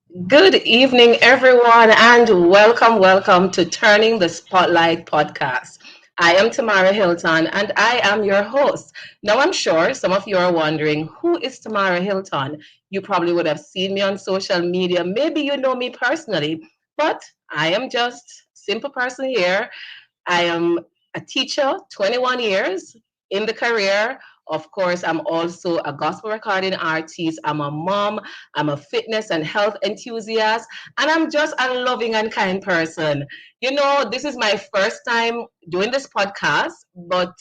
Good evening, everyone, and welcome to Turning the Spotlight podcast. I am Tamara Hylton, and I am your host. Now, I'm sure some of you are wondering who is Tamara Hylton? You probably would have seen me on social media. Maybe you know me personally, but I am just a simple person here. I am a teacher, 21 years in the career. Of course, I'm also a gospel recording artist. I'm a mom. I'm a fitness and health enthusiast. And I'm just a loving and kind person. This is my first time doing this podcast, but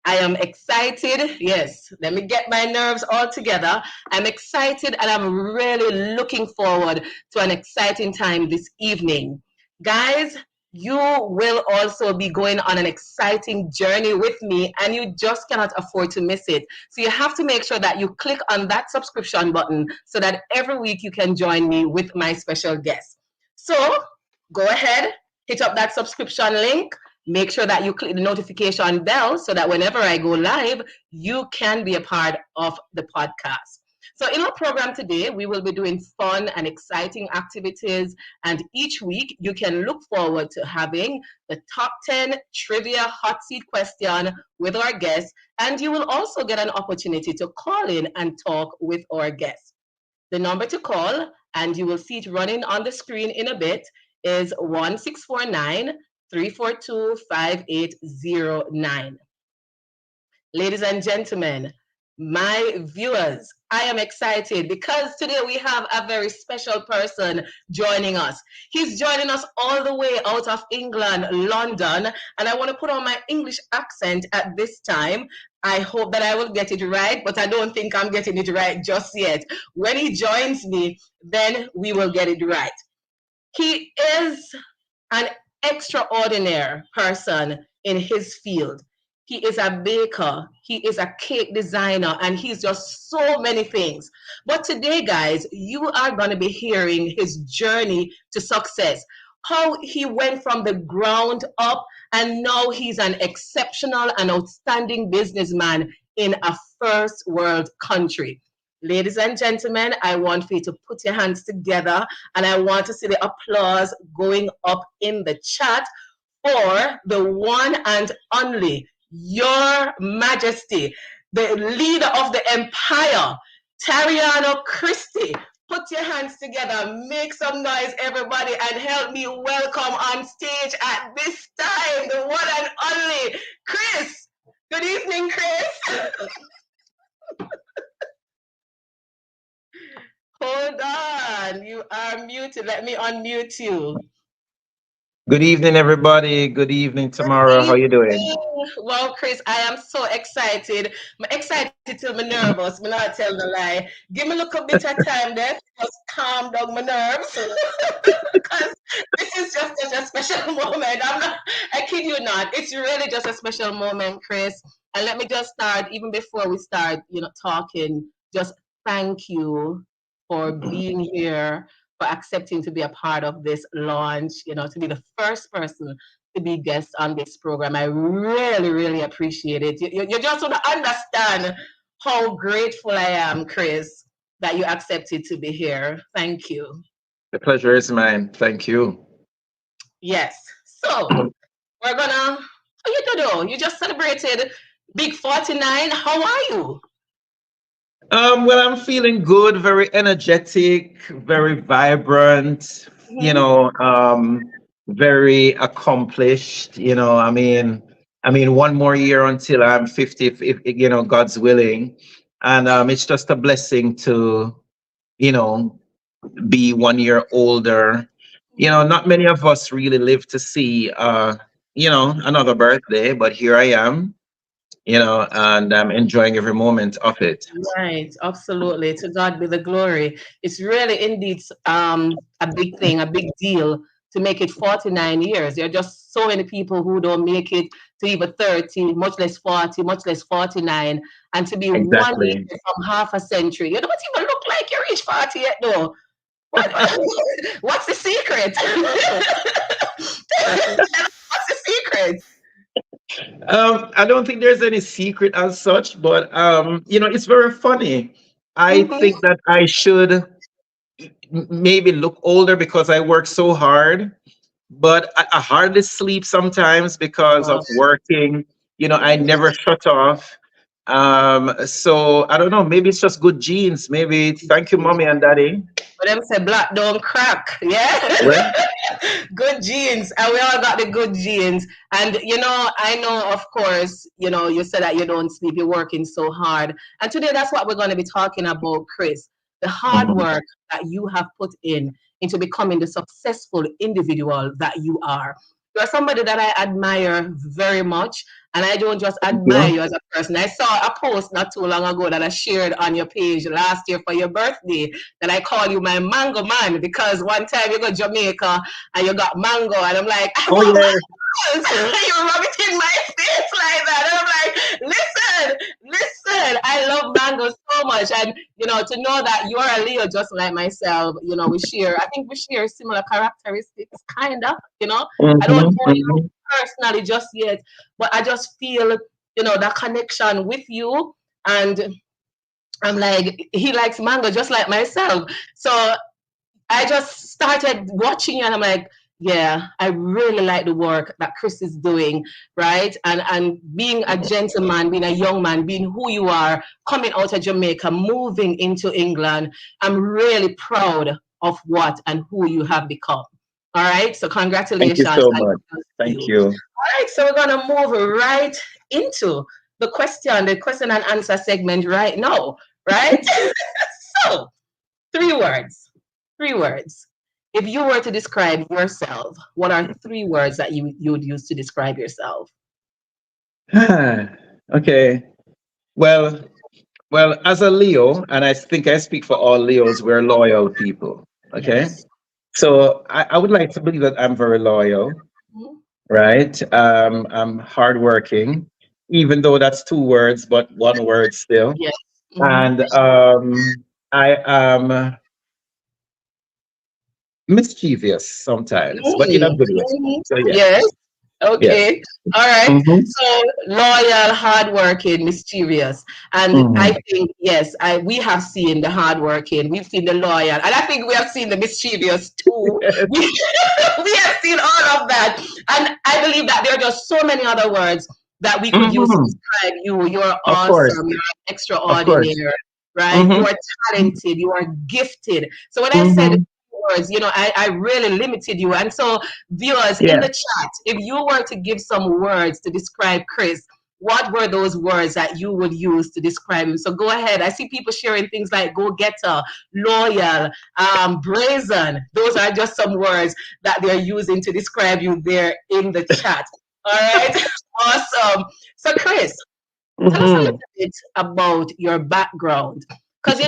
I am excited. Yes, let me get my nerves all together. I'm excited and I'm really looking forward to an exciting time this evening. Guys, you will also be going on an exciting journey with me, and you just cannot afford to miss it. So you have to make sure that you click on that subscription button so that every week you can join me with my special guest. So go ahead, hit up that subscription link. Make sure that you click the notification bell so that whenever I go live, you can be a part of the podcast. So, in our program today, we will be doing fun and exciting activities. And each week, you can look forward to having the top 10 trivia hot seat question with our guests. And you will also get an opportunity to call in and talk with our guests. The number to call, and you will see it running on the screen in a bit, is 1649 342 5809. Ladies and gentlemen, my viewers, I am excited because today we have a very special person joining us. He's joining us all the way out of England, London, and I want to put on my English accent at this time. I hope that I will get it right, but I don't think I'm getting it right just yet. When he joins me, then we will get it right. He is an extraordinary person in his field. He is a baker, he is a cake designer, and he's just so many things. But today, guys, you are going to be hearing his journey to success, how he went from the ground up, and now he's an exceptional and outstanding businessman in a first world country. Ladies and gentlemen, I want for you to put your hands together and I want to see the applause going up in the chat for the one and only Your Majesty, the leader of the empire, Tariano Christie. Put your hands together, make some noise, everybody, and help me welcome on stage at this time the one and only Kris. Good evening, Kris. Hold on, you are muted. Let me unmute you. Good evening, everybody. Good evening, Tamara. How you doing? Well, Kris, I am so excited. I'm excited till I'm nervous. Me not tell the lie. Give me a little bit of time there to just calm down my nerves. Because this is just such a special moment. I kid you not. It's really just a special moment, Kris. And let me just start, even before we start, talking, just thank you for being here, for accepting to be a part of this launch, to be the first person to be guest on this program. I really, really appreciate it. You just want to understand how grateful I am, Kris, that you accepted to be here. Thank you. The pleasure is mine. Thank you. Yes. So we're gonna. How you do? You just celebrated Big 49. How are you? Well, I'm feeling good, very energetic, very vibrant, you Mhm. know, very accomplished. One more year until I'm 50, if God's willing. And it's just a blessing to, you know, be 1 year older. Not many of us really live to see another birthday, but here I am, and I'm enjoying every moment of it. Right, absolutely. To God be the glory. It's really indeed a big thing, a big deal to make it 49 years. There are just so many people who don't make it to even 30, much less 40, much less 49. And to be 1 year Exactly. from half a century, you don't even look like you reached 40 yet, though. What, what's the secret? What's the secret? I don't think there's any secret as such, but it's very funny. I Mhm. think that I should maybe look older because I work so hard, but I hardly sleep sometimes because Wow. of working. I Mhm. never shut off. So I don't know. Maybe it's just good genes. Maybe thank you, mommy and daddy. But them say black don't crack. Yeah. Well, Good genes. And we all got the good genes. And I know, of course, you said that you don't sleep, you're working so hard. And today that's what we're going to be talking about, Kris. The hard mhm. work that you have put in into becoming the successful individual that you are. You're somebody that I admire very much. And I don't just Thank admire you. you as a person. I saw a post not too long ago that I shared on your page last year for your birthday that I call you my mango man because one time you go to Jamaica and you got mango and I'm like, I Oh want yeah. mangoes. You rub it in my face like that. And I'm like, listen, I love mangoes so much. And to know that you're a Leo just like myself, I think we share similar characteristics, kinda. I don't Hmm. know you Hmm. personally just yet, but I just feel, that connection with you. And I'm like, he likes mango just like myself. So I just started watching you and I'm like, yeah, I really like the work that Kris is doing, right? And being a gentleman, being a young man, being who you are, coming out of Jamaica, moving into England, I'm really proud of what and who you have become. All right, so Thank you congratulations so and much. kudos to you. Thank All you. right, so we're gonna move right into the question and answer segment right now, right? So, three words. Three words. If you were to describe yourself, what are three words that you would use to describe yourself? Okay. Well, as a Leo, and I think I speak for all Leos, we're loyal people. Okay. Yes. So I would like to believe that I'm very loyal, Mhm. right? I'm hardworking, even though that's two words, but one word still. Yes. Hmm. And I am mischievous sometimes, but in a good way. So yeah, Yes. yeah. Okay. All right. Hmm. So loyal, hardworking, mischievous, and I Hmm. think yes, we have seen the hardworking, we've seen the loyal, and I think we have seen the mischievous too. We, we have seen all of that, and I believe that there are just so many other words that we could use to Hmm. describe you. You're Of course, awesome. You're of course. extraordinary, right? You Hmm. are talented. You are gifted. So when I said Hmm. words, I really limited you, and so viewers in Yeah. the chat, if you were to give some words to describe Kris, what were those words that you would use to describe him? So go ahead. I see people sharing things like go getter, loyal, brazen. Those are just some words that they're using to describe you there in the chat. All right. Awesome. So, Kris, tell us a little Hmm. bit about your background. Because,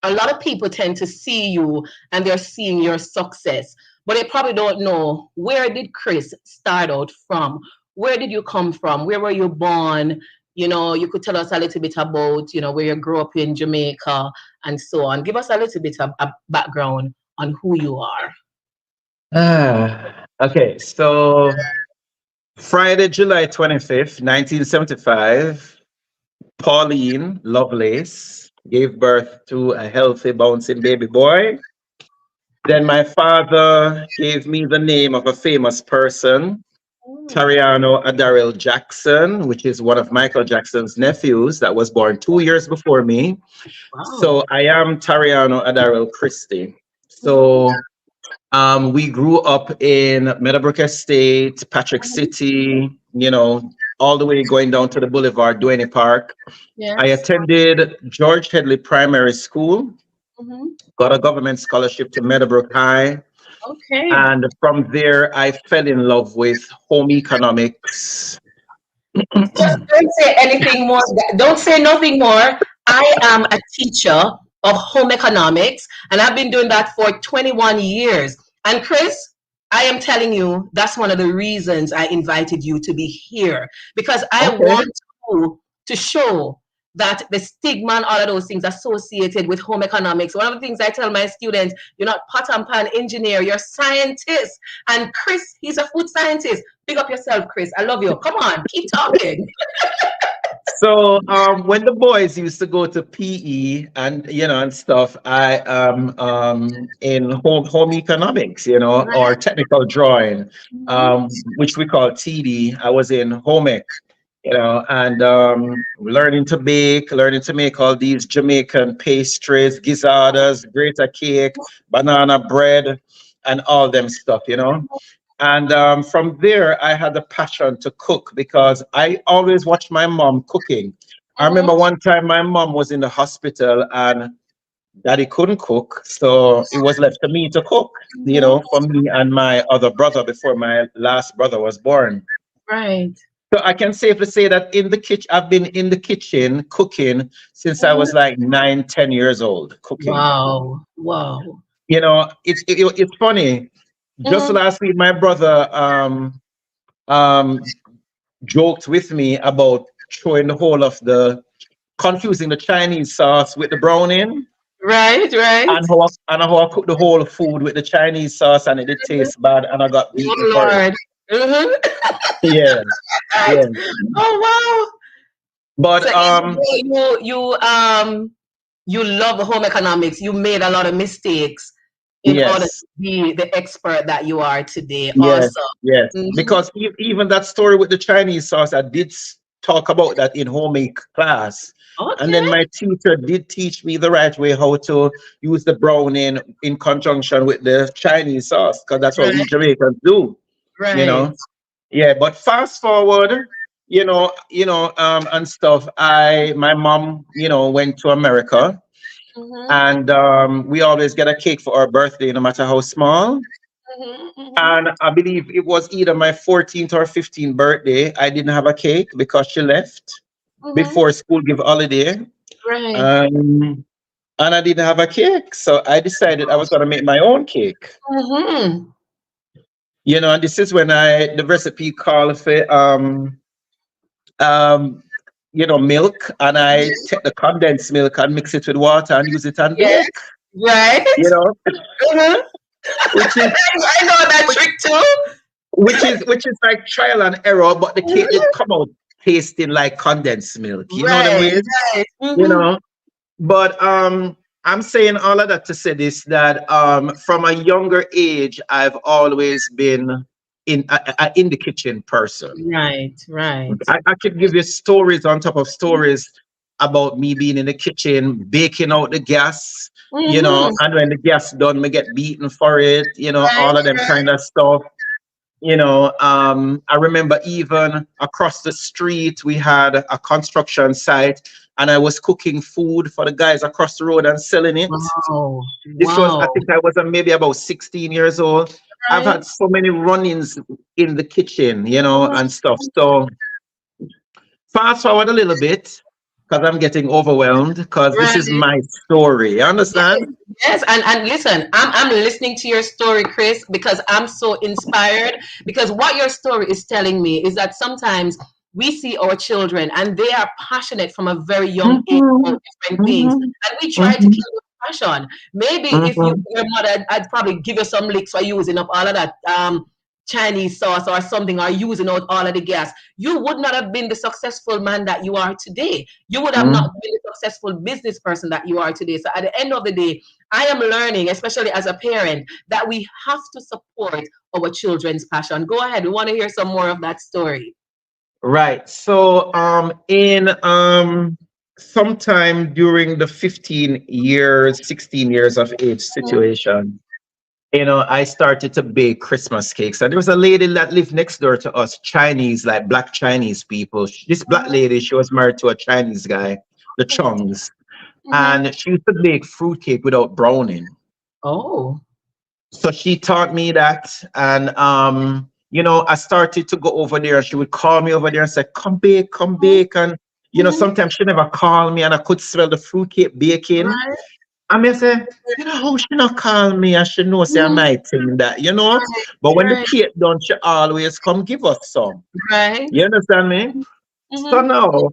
a lot of people tend to see you and they're seeing your success, but they probably don't know where did Kris start out from? Where did you come from? Where were you born? You could tell us a little bit about, where you grew up in Jamaica and so on. Give us a little bit of a background on who you are. Okay. So Friday, July 25th, 1975, Pauline Lovelace gave birth to a healthy, bouncing baby boy. Then my father gave me the name of a famous person, Mm, Tariano Jackson, which is one of Michael Jackson's nephews that was born 2 years before me. wow. So I am Tariano Christie. Mm, So we grew up in Meadowbrook Estate, Patrick mhm, City, all the way going down to the Boulevard, Duane Park. I yes. attended George Headley Primary School, Hmm. got a government scholarship to Meadowbrook High. Okay. And from there, I fell in love with home economics. Just don't say anything more. Don't say nothing more. I am a teacher of home economics, and I've been doing that for 21 years. And Kris, I am telling you, that's one of the reasons I invited you to be here because I Okay. want you to show that the stigma and all of those things associated with home economics. One of the things I tell my students, you're not pot and pan engineer, you're scientist. And Kris, he's a food scientist. Big up yourself, Kris. I love you. Come on, keep talking. So when the boys used to go to PE and and stuff, I in home economics, or Right. technical drawing, Mhm. which we call TD. I was in home ec, and learning to bake, learning to make all these Jamaican pastries, gizzards, grata cake, banana bread, and all them stuff. And from there, I had a passion to cook because I always watched my mom cooking. I remember Mhm. one time my mom was in the hospital and daddy couldn't cook. So it was left to me to cook, Mhm. for me and my other brother before my last brother was born. Right. So I can safely say that in the kitchen, I've been in the kitchen cooking since I was Mhm. like 9, 10 years old, cooking. Wow. Wow. It's funny. Just Mhm. last week, my brother um, joked with me about throwing the whole of confusing the Chinese sauce with the browning, Right. Right. and how I cooked the whole food with the Chinese sauce and it did taste bad and I got Oh beaten for it. Lord. Mhm. Yeah, Right. yeah. Oh wow. So But even though you love home economics, you made a lot of mistakes in order yes, to be the expert that you are today. yes, Also. yes. Mhm. Because even that story with the Chinese sauce, I did talk about that in home ec class. And then Okay. my teacher did teach me the right way how to use the browning in conjunction with the Chinese sauce, because that's what we Right. Jamaicans do, you Right. know. Yeah, but fast forward, and stuff. My mom, went to America, Mhm. and we always get a cake for our birthday, no matter how small. Mhm. Mhm. And I believe it was either my 14th or 15th birthday. I didn't have a cake because she left Mhm. before school give holiday. Right. Um, and I didn't have a cake. So I decided I was gonna make my own cake. Mhm. And this is when the recipe called for um milk, and I take the condensed milk and mix it with water and use it and Yes. bake. Right. You know, Mhm. which is I know that which trick too. which is like trial and error, but the cake did come out tasting like condensed milk. You know what I Right. mean? Right. You Mhm. know. But I'm saying all of that to say this, that from a younger age, I've always been in the kitchen person. Right. Right. I could give you stories on top of stories about me being in the kitchen, baking out the gas, Mhm. and when the gas done, me get beaten for it, Right. all of them kind of stuff. I remember even across the street, we had a construction site, and I was cooking food for the guys across the road and selling it. Wow. This was, I Wow. think I was maybe about 16 years old. I've Right. had so many run-ins in the kitchen, Mhm. and stuff. So fast forward a little bit, because I'm getting overwhelmed, because this is Right. my story. You Yes, understand? yes, and listen, I'm listening to your story, Chris, because I'm so inspired. Because what your story is telling me is that sometimes we see our children and they are passionate from a very young age about Mhm, different things, mhm, and we try to mhm, keep the passion. Maybe if you mhm, were your mother, I'd probably give you some licks for using up all of that Chinese sauce or something, or using out all of the gas. You would not have been the successful man that you are today. You would have not mhm. been the successful business person that you are today. So at the end of the day, I am learning, especially as a parent, that we have to support our children's passion. Go ahead. We want to hear some more of that story. Right. So, in sometime during the 15 years, 16 years of age situation, I started to bake Christmas cakes. And there was a lady that lived next door to us, Chinese, like black Chinese people. This black lady, she was married to a Chinese guy, the Chongs, Mm-hmm. and she used to bake fruit cake without browning. Oh. So she taught me that, and I started to go over there. She would call me over there and say, come bake," and Mm-hmm. sometimes she never called me, and I could smell the fruitcake baking. Right. I mean, say, how she not call me, and she know say I Mhm. might think that. Right. But when the Right. cake done, she always come give us some. Right. You understand me? So Mm-hmm. now,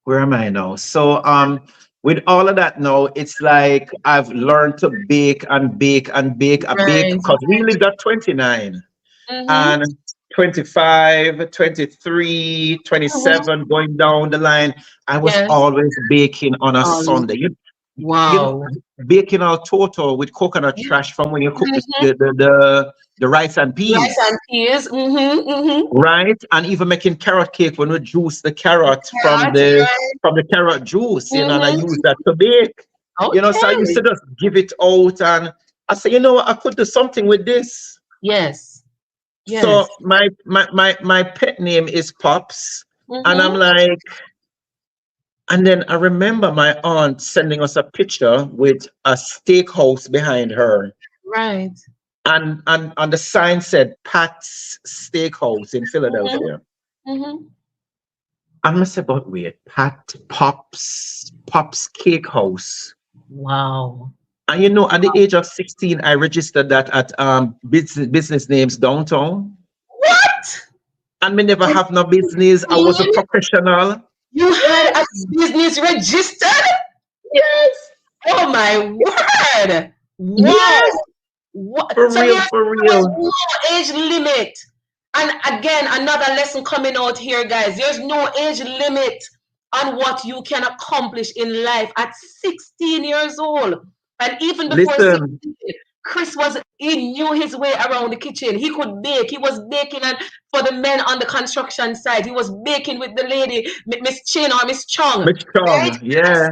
where am I now? So with all of that now, it's like I've learned to bake and bake and bake. I bake Right. because we lived at 29. Mm-hmm. And 25, 23, Mhm. 27, going down the line. I was Yes. always baking on a Um, Sunday. You know, wow. baking all total with coconut trash from when you cook Mhm. the rice and Rice and peas, peas. Mm-hmm. Mm-hmm. right? And even making carrot cake when we juice the carrot Carrot, right. from the carrot juice, and I use Mm-hmm. that to bake. So I used Okay. to just give it out, and I said, what, I could do something with this. Yes. So Yes. my pet name is Pops, and I'm Mm-hmm. like, and then I remember my aunt sending us a picture with a steakhouse behind her, Right. and on the sign said Pat's Steakhouse in Mm-hmm. Philadelphia. Mm-hmm. I must say, but wait, Pops Cake House. Wow. And at the age of 16, I registered that at business names downtown. What? And me never have no business. I was a 16? professional. You had a Yes, business registered? yes, Oh my word. Wow. yes, What? for So real, there for was real. no age limit. And again, another lesson coming out here, guys. There's no age limit on what you can accomplish in life at 16 years old. And even before Listen, 16, he knew his way around the kitchen. He could bake. He was baking and for the men on the construction site. He was baking with the lady, Miss Chin or Miss Chung. Mitch Right? Chong, At yeah.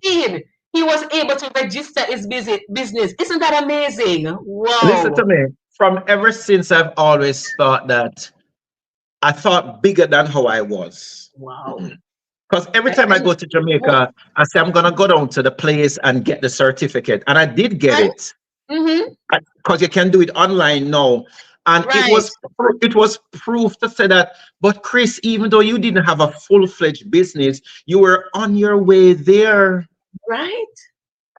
16, he was able to register his business. Isn't that amazing? Listen to Wow. me. From ever since, I've always thought that I thought bigger than how I was. Wow. Because every And, time I and go to Jamaica, I say I'm gonna go down to the place and get the certificate, and I did get right? it Mm-hmm. because you can do it online now, and Right. it was proof to say that. But Chris, even though you didn't have a full-fledged business, you were on your way there. Right.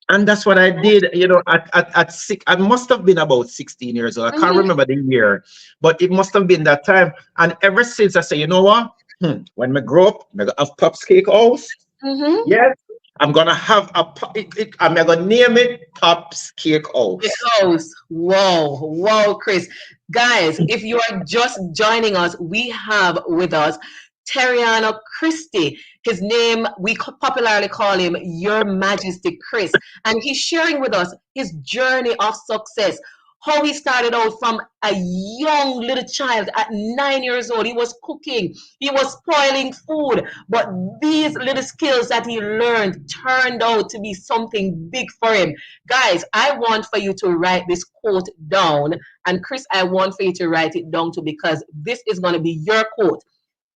And that's what I did, at six. I must have been about 16 years old. I can't Mm-hmm. remember the year, but it must have been that time. And ever since, I say, you know what? When I grow up, I'm gonna have Pops Cake House. Mm-hmm. Yes, I'm gonna have I'm gonna name it Pops Cake House. Because, whoa, whoa, Chris. Guys, if you are just joining us, we have with us Tariano Christie. His name, we popularly call him Your Majesty Kris. And he's sharing with us his journey of success. How he started out from a young little child at 9 years old. He was cooking, he was spoiling food, but these little skills that he learned turned out to be something big for him. Guys, I want for you to write this quote down. And Chris, I want for you to write it down too because this is going to be your quote.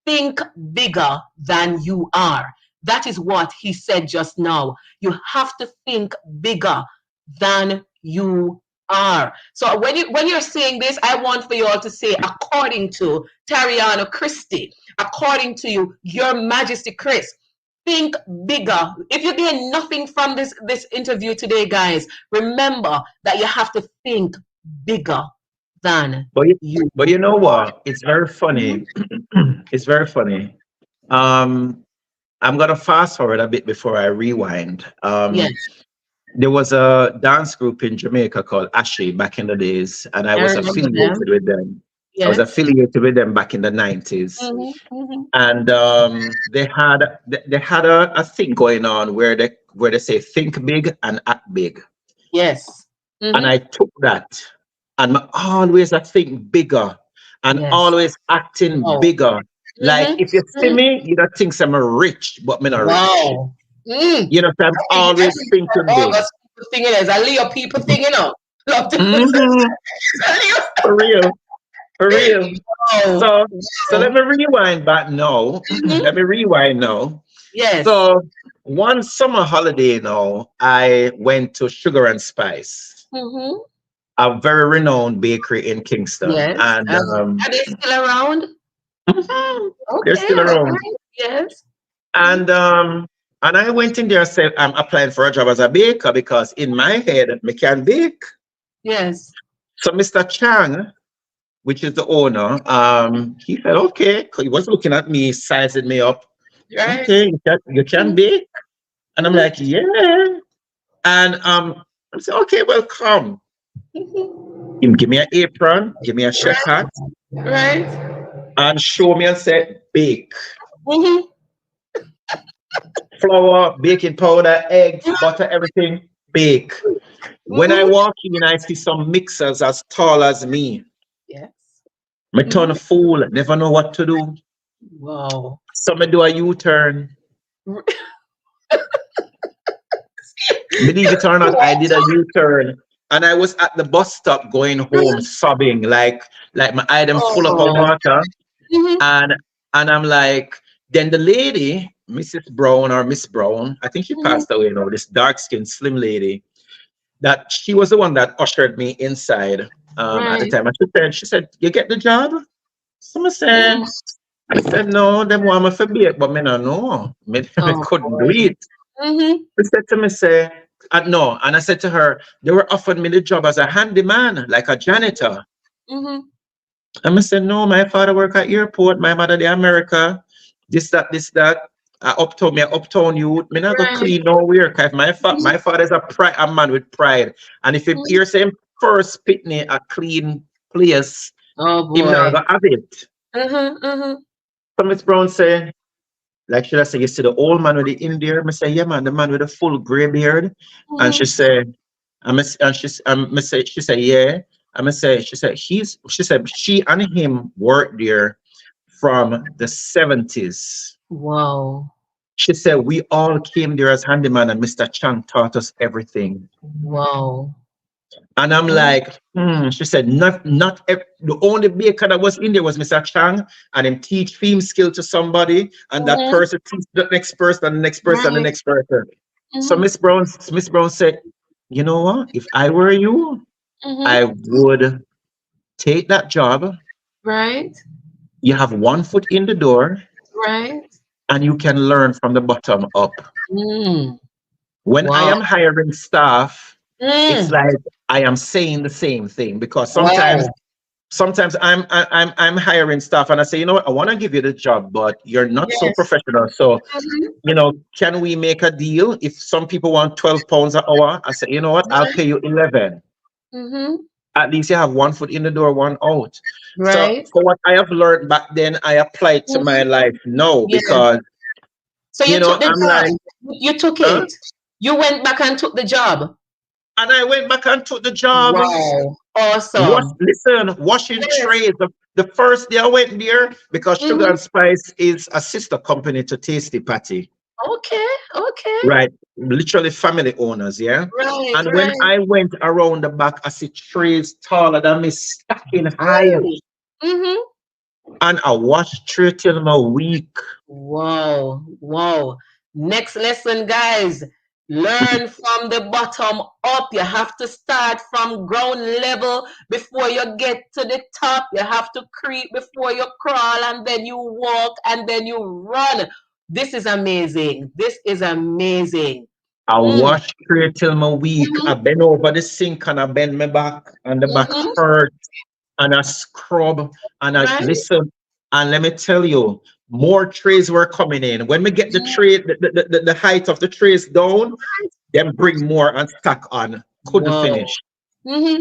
Think bigger than you are. That is what he said just now. You have to think bigger than you are. So when you're saying this, I want for you all to say, according to Tariano Christie, according to you, Your Majesty Kris, think bigger. If you gain nothing from this interview today, guys, remember that you have to think bigger than But you, you but you know are. what? It's very Mhm. funny. It's very funny. Um, I'm gonna fast forward a bit before I rewind. Yes, There was a dance group in Jamaica called Ashe back in the days, and I I was remember affiliated them. with them. I was Yes. affiliated with them back in the 90s. Hmm. Hmm. And they had a thing going on where they say think big and act big. Yes. And Hmm. I took that and always I think bigger and Yes. always acting Oh. bigger. Like Hmm. if you see Hmm. me, you don't think I'm rich, but me not rich. Wow. Mm. So I'm I always think it's thinking an big. August people thing it is. A Leo people thing, you know. Love to Hmm. For real, for real. Wow. So let Wow. me rewind back now. Hmm. Let me rewind now. Yes. So one summer holiday now, I went to Sugar and Spice, Hmm. a very renowned bakery in Kingston, Yes. and Are they still around? mhm, they're Okay. still All around. right. Yes. Mhm. And I went in there and said I'm applying for a job as a baker because in my head me can bake. Yes. So Mr. Chang, which is the owner, he said okay. 'Cause he was looking at me, sizing me up. Right. Okay, you can bake, and I'm Mhm. like yeah. And I said okay, well come. Mhm. Him give me an apron, give me a chef Right. hat, Right. and show me and say, bake. Mm-hmm. Flour, baking powder, eggs, butter, everything, bake. When I Mm-hmm. walk in, I see some mixers as tall as me. Yes. Me turn Mm-hmm. a fool, never know what to do. Wow. So me do a U-turn. Believe it or not, I did a U-turn. And I was at the bus stop going home sobbing, like my eye them full up of Oh. water. Mm-hmm. And I'm like, then the lady, Mrs. Brown or Miss Brown, I think she Mm-hmm. passed away now, this dark-skinned slim lady, that she was the one that ushered me inside at the Right. time. And she said, you get the job? So Mm. I said, no, them want me for bake, but me no know. Me Oh couldn't do boy. it. Mm-hmm. She said to me, no. And I said to her, they were offering me the job as a handyman, like a janitor. Mm-hmm. And I said, no, my father work at airport, my mother the America, this, that. I uptown me, uptown youth. Me not go Right. clean nowhere. Cause Mm-hmm. my father's a man with pride. And if you hear him first pitney a clean place, Oh him not boy. gonna have it. Mm-hmm. Mm-hmm. So Miss Brown say, like should I say, you see the old man with the Indian? I say, yeah, man, the man with the full gray beard. And she Mm-hmm. said, she said, yeah. She said, she and him worked there from the 70s. Wow. She said, we all came there as handyman and Mr. Chang taught us everything. Wow. And I'm Mm-hmm. like, She said, the only baker that was in there was Mr. Chang, and him teach film skill to somebody, and that Mm-hmm. person teach the next person, and the next person, and the Right. next person. So Mm-hmm. Miss Brown said, you know what? If I were you, Mm-hmm. I would take that job. Right. You have one foot in the door, Right. and you can learn from the bottom up. Mm. When I Wow. am hiring staff, it's Mm. like I am saying the same thing because Wow. sometimes I'm hiring staff and I say, you know what, I want to give you the job, but you're not so Yes. professional. So, Mm-hmm. can we make a deal? If some people want 12 pounds an hour, I say, you know what, I'll pay you 11. Mm-hmm. At least you have one foot in the door, one out. So Right. for what I have learned back then, I apply it to my Mm-hmm. life now Yes. because, So you took the I'm like, job. You took huh? it. You went back and took the job. And I went back and took the job. Wow. Awesome. Washing Yes. trays. The first day I went there, because Sugar Mm-hmm. and Spice is a sister company to Tasty Patty, Okay. Okay. right? Literally family owners, yeah. Right. And when Right. I went around the back, I see trays taller than me stacking high. Ooh. Mm-hmm. And I washed tray till my week. Wow. Wow. Next lesson, guys. Learn from the bottom up. You have to start from ground level before you get to the top. You have to creep before you crawl, and then you walk, and then you run. This is amazing. This is amazing. I Mm. washed tray till my week. I Mhm. bend over the sink and I bend my back, and the back Mhm. hurt. And I scrub and I Right? listen. And let me tell you, more trays were coming in. When we get the tray, the height of the trays down, then bring more and stack on. Couldn't Wow. finish. Mhm.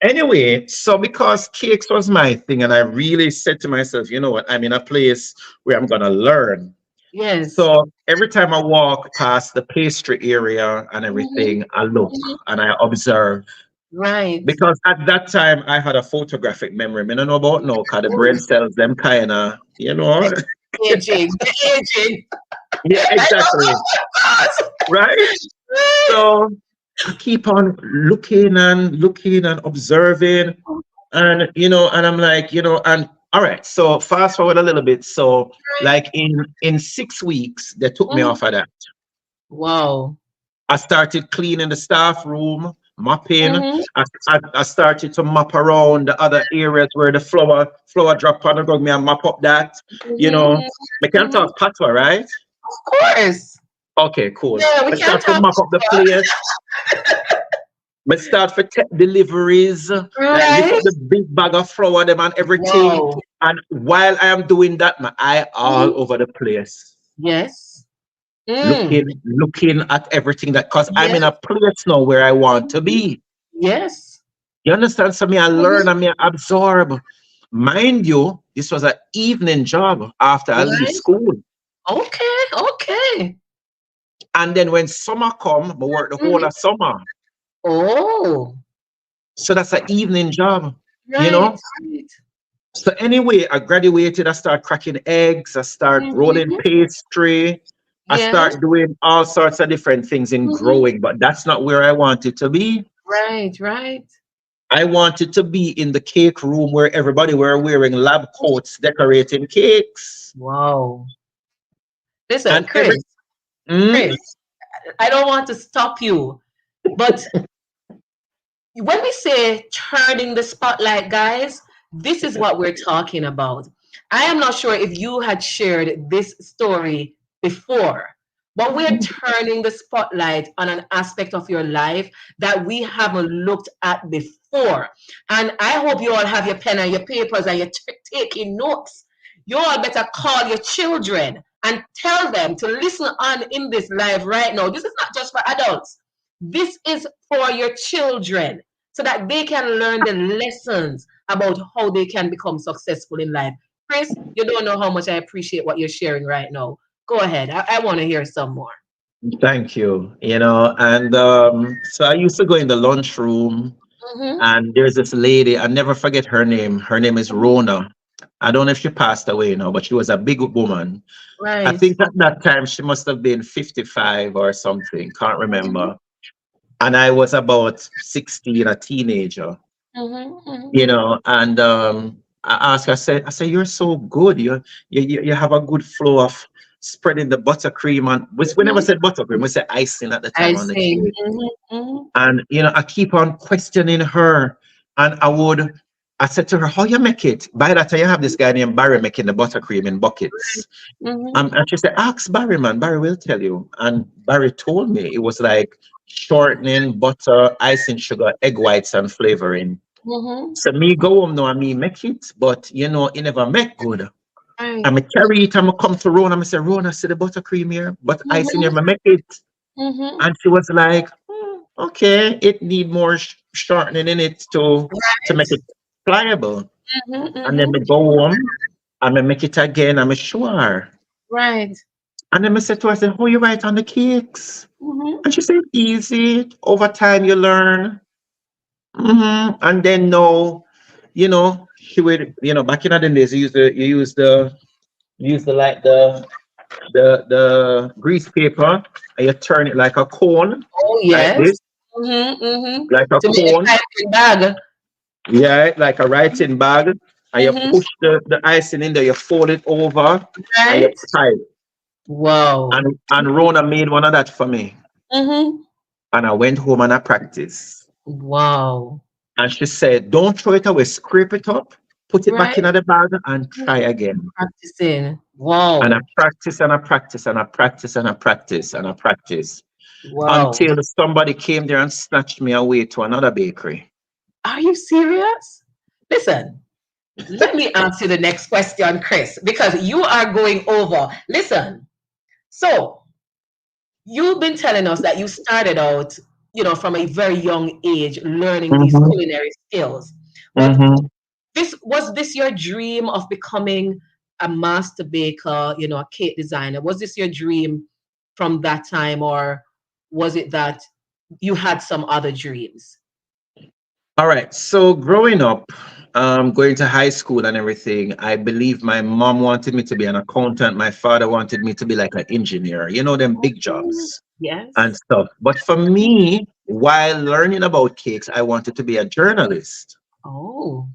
Anyway, so because cakes was my thing, and I really said to myself, you know what, I'm in a place where I'm gonna learn. Yes. So every time I walk past the pastry area and Mhm. everything, I look Mhm. and I observe. Right. Because at that time I had a photographic memory. I don't know about now, because the brain cells them kinda, Aging. The aging. yeah, I exactly. know. Right? Right. So I keep on looking and observing. And and I'm like, and all right, so fast forward a little bit. So like in 6 weeks, they took me Mhm. off of that. Wow. I started cleaning the staff room, mopping. Mhm. I started to mop around the other areas where the flour drop on the ground. Me and mop up that. You know, Mhm. I can Mhm. talk patois, right? Of course. Okay, cool. Yeah, we I can't start to talk. mop up the place. I start for take deliveries, like lift up Right? the big bag of flour them and everything. Wow. And while I am doing that, my eye all Mhm. over the place. Yes. Mm. Looking at everything that, because I'm in Yes. a place now where I want to be. Yes. You understand? So me I learn Mhm. and me I absorb. mind you, this was an evening job after I leave Right. school. Okay. Okay. And then when summer come, I work the whole Mhm. of summer. Oh. So that's an evening job, you Right. know? Right. So anyway, I graduated, I start cracking eggs, I start rolling Mhm. pastry, I Yes. start doing all sorts of different things in Mhm. growing, but that's not where I wanted to be. Right. Right. I wanted to be in the cake room where everybody were wearing lab coats decorating cakes. Wow. Listen, And every Chris. mm, Chris. I don't want to stop you, but when we say turning the spotlight, guys, this is what we're talking about. I am not sure if you had shared this story before, but we're turning the spotlight on an aspect of your life that we haven't looked at before. And I hope you all have your pen and your papers and you're taking notes. You all better call your children and tell them to listen on in this live right now. This is not just for adults. This is for your children so that they can learn the lessons about how they can become successful in life. Chris, you don't know how much I appreciate what you're sharing right now. Go ahead. I want to hear some more. thank you, and so I used to go in the lunchroom, Mm-hmm. and there's this lady, I never forget her name. Her name is Rona. I don't know if she passed away now, but she was a big woman. I Right. think at that time she must have been 55 or something, can't Mm-hmm. remember. And I was about 16, a teenager, Mm-hmm. and I asked her, I said, you're so good. You have a good flow of spreading the buttercream, and we never Mm-hmm. said buttercream, we said icing at the I time on the see. cake. Mm-hmm. And I keep on questioning her, and I said to her, how you make it? By that time you have this guy named Barry making the buttercream in buckets. Mm-hmm. And she said, ask Barry, man. Barry will tell you. And Barry told me it was like shortening, butter, icing, sugar, egg whites, and flavoring. Mm-hmm. So me go home now and me make it, but it never make good. Right. I'm a carry it, I'm come to Rona, I say, Rona, see the buttercream here, but icing here, Mm-hmm. I make it. Mm-hmm. And she was like, okay, it need more shortening in it to make Right. it pliable. Mm-hmm. And then Mm-hmm. me go home and me make it again, I'm sure. Right. And then I said to her, I said, how you write on the cakes? Mm-hmm. And she said, easy. Over time you learn. And then no, she would, back in the days, you use the like the grease paper, and you turn it like a cone, Oh, like this, yes. Mm-hmm. Mm-hmm. like a To make a cone. piping bag. Yeah, like a writing bag. And you Mm-hmm. push the icing in there, you fold it over, and you Right. tie it. Wow. And Rona made one of that for me. Mm-hmm. And I went home and I practiced. Wow. And she said, don't throw it away, scrape it up, put it back in Right. the bag and try Mhm. again. Practicing. And I Wow. practice and I practice and I practice and I practice and I practice Wow. until somebody came there and snatched me away to another bakery. Are you serious? Listen, let me ask you the next question, Chris, because you are going over. Listen, so you've been telling us that you started out, from a very young age learning these Mm-hmm, culinary skills. But mm-hmm. was this your dream of becoming a master baker, a cake designer? Was this your dream from that time, or was it that you had some other dreams? All right. So growing up, going to high school and everything, I believe my mom wanted me to be an accountant. My father wanted me to be like an engineer, them big Mm, jobs and yes. stuff. But for me, while learning about cakes, I wanted to be a journalist. Oh.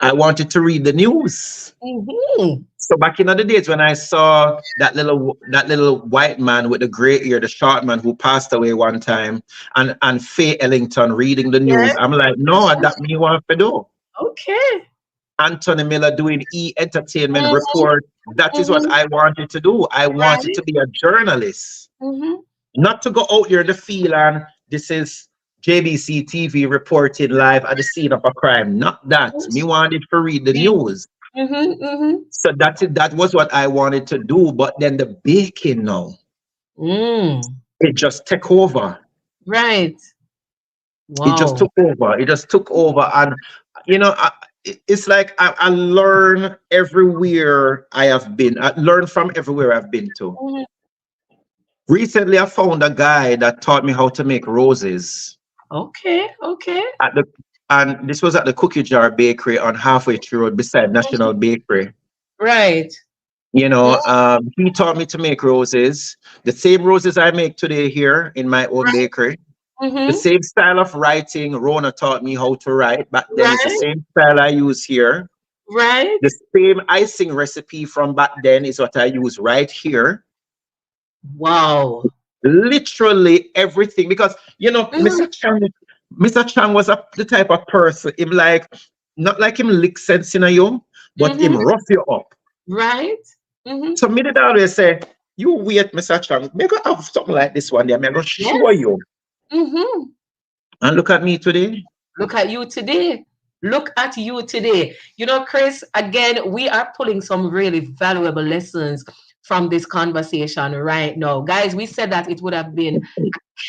I wanted to read the news. Hmm. So back in the days when I saw that little white man with the gray ear, the short man who passed away one time, and Faye Ellington reading the news, Yes. I'm like, no, that me want to do. Okay. Anthony Miller doing entertainment Hmm. report. That is what Hmm. I wanted to do. I wanted Right. to be a journalist, Hmm. not to go out there the field and this is JBC TV reported live at the scene of a crime. Not that. Me wanted to read the news. Hmm. Hmm. So that was what I wanted to do. But then the baking now, Mm. it just took over. Right. It just Wow. took over. It just took over. And you know, I, it's like I learn everywhere I have been. I learn from everywhere I've been to. Mhm. Recently, I found a guy that taught me how to make roses Okay, okay. at the, and this was at the Cookie Jar Bakery on Halfway Tree Road beside National Bakery. Right. He taught me to make roses, the same roses I make today here in my own bakery. The Mm-hmm. same style of writing Rona taught me how to write back then is the Right, same style I use here. right. The same icing recipe from back then is what I use right here. Wow. Literally everything, because Mhm. Mr. Chang was the type of person, him like, not like him lick sense in you, but him Mhm. rough you up. Right. Mhm. So me did always say, you wait, Mr. Chang, me go have something like this one day, me go show Yes. you. Mhm. And look at me today. Look at you today. Look at you today. Chris, again, we are pulling some really valuable lessons from this conversation right now. Guys, we said that it would have been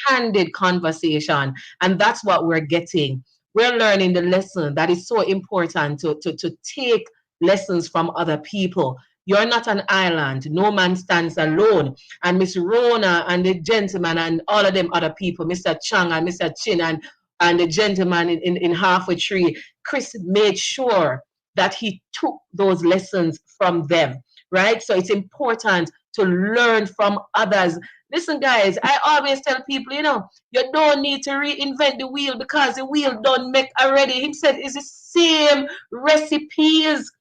candid conversation, and that's what we're getting. We're learning the lesson that is so important to take lessons from other people. You're not an island. No man stands alone. And Miss Rona and the gentleman and all of them other people, Mr. Chang and Mr. Chin and the gentleman in Halfway Tree, Kris made sure that he took those lessons from them, right? So it's important to learn from others. Listen, guys, I always tell people, you don't need to reinvent the wheel because the wheel don't make already. He said it's the same recipes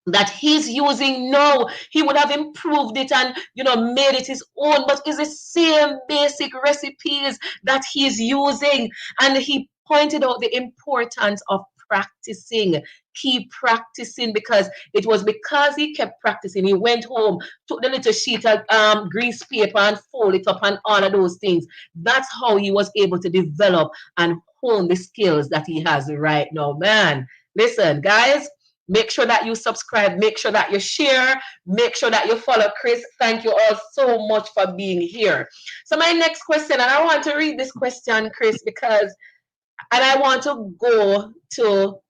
that he's using now. He would have improved it and made it his own, but it's the same basic recipes that he's using. And he pointed out the importance of practicing. Keep practicing, because it was because he kept practicing. He went home, took the little sheet of grease paper and fold it up and all of those things. That's how he was able to develop and hone the skills that he has right now. Man, listen, guys, make sure that you subscribe. Make sure that you share. Make sure that you follow Kris. Thank you all so much for being here. So my next question, and I want to read this question, Kris, and I want to go to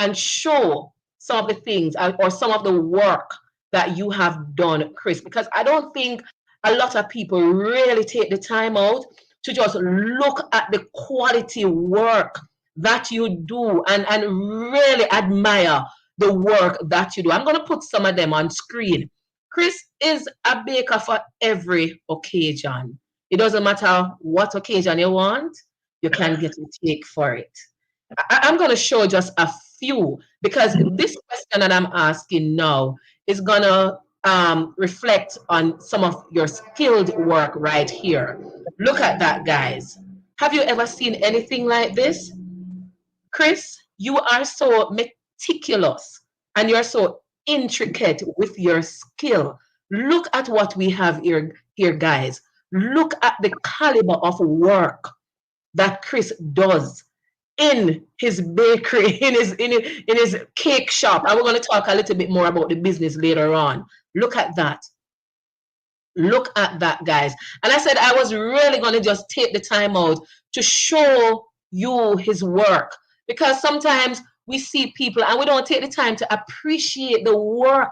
and show some of the things or some of the work that you have done, Kris, because I don't think a lot of people really take the time out to just look at the quality work that you do and really admire the work that you do. I'm going to put some of them on screen. Kris is a baker for every occasion. It doesn't matter what occasion you want, you can get a take for it. I'm going to show just a few, because this question that I'm asking now is going to reflect on some of your skilled work right here. Look at that, guys. Have you ever seen anything like this? Kris, you are so meticulous and you're so intricate with your skill. Look at what we have here, guys. Look at the caliber of work that Kris does in his bakery, in his cake shop. And we're going to talk a little bit more about the business later on. Look at that. Look at that, guys. And I said I was really going to just take the time out to show you his work, because sometimes we see people and we don't take the time to appreciate the work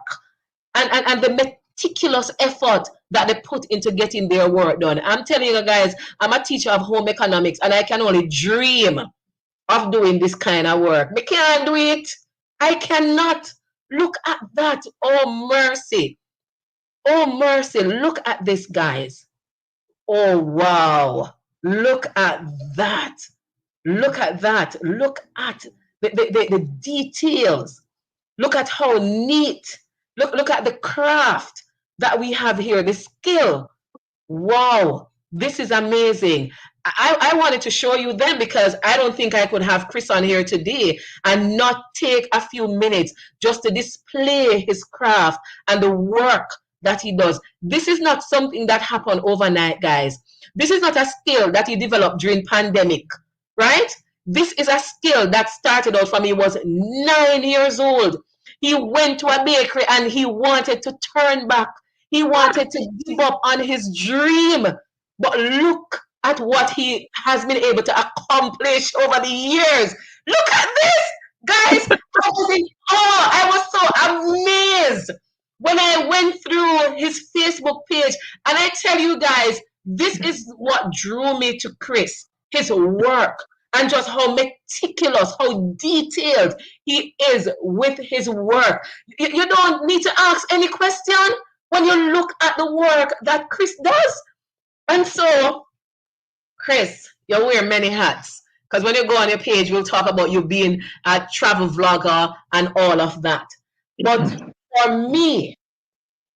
and the meticulous effort that they put into getting their work done. I'm telling you guys, I'm a teacher of home economics and I can only dream of doing this kind of work. I can't do it. I cannot. Look at that. Oh, mercy. Oh, mercy. Look at this, guys. Oh, wow. Look at that. Look at that. Look at the details. Look at how neat. Look at the craft that we have here, the skill. Wow, this is amazing. I wanted to show you them because I don't think I could have Kris on here today and not take a few minutes just to display his craft and the work that he does. This is not something that happened overnight, guys. This is not a skill that he developed during pandemic, right? This is a skill that started out from he was 9 years old. He went to a bakery and he wanted to turn back. He wanted to give up on his dream. But look at what he has been able to accomplish over the years. Look at this, guys. tell you guys, this is what drew me to Kris, his work, and just how meticulous, how detailed he is with his work. You don't need to ask any question when you look at the work that Kris does. And so, Kris, you wear many hats. Because when you go on your page, we'll talk about you being a travel vlogger and all of that. But for me,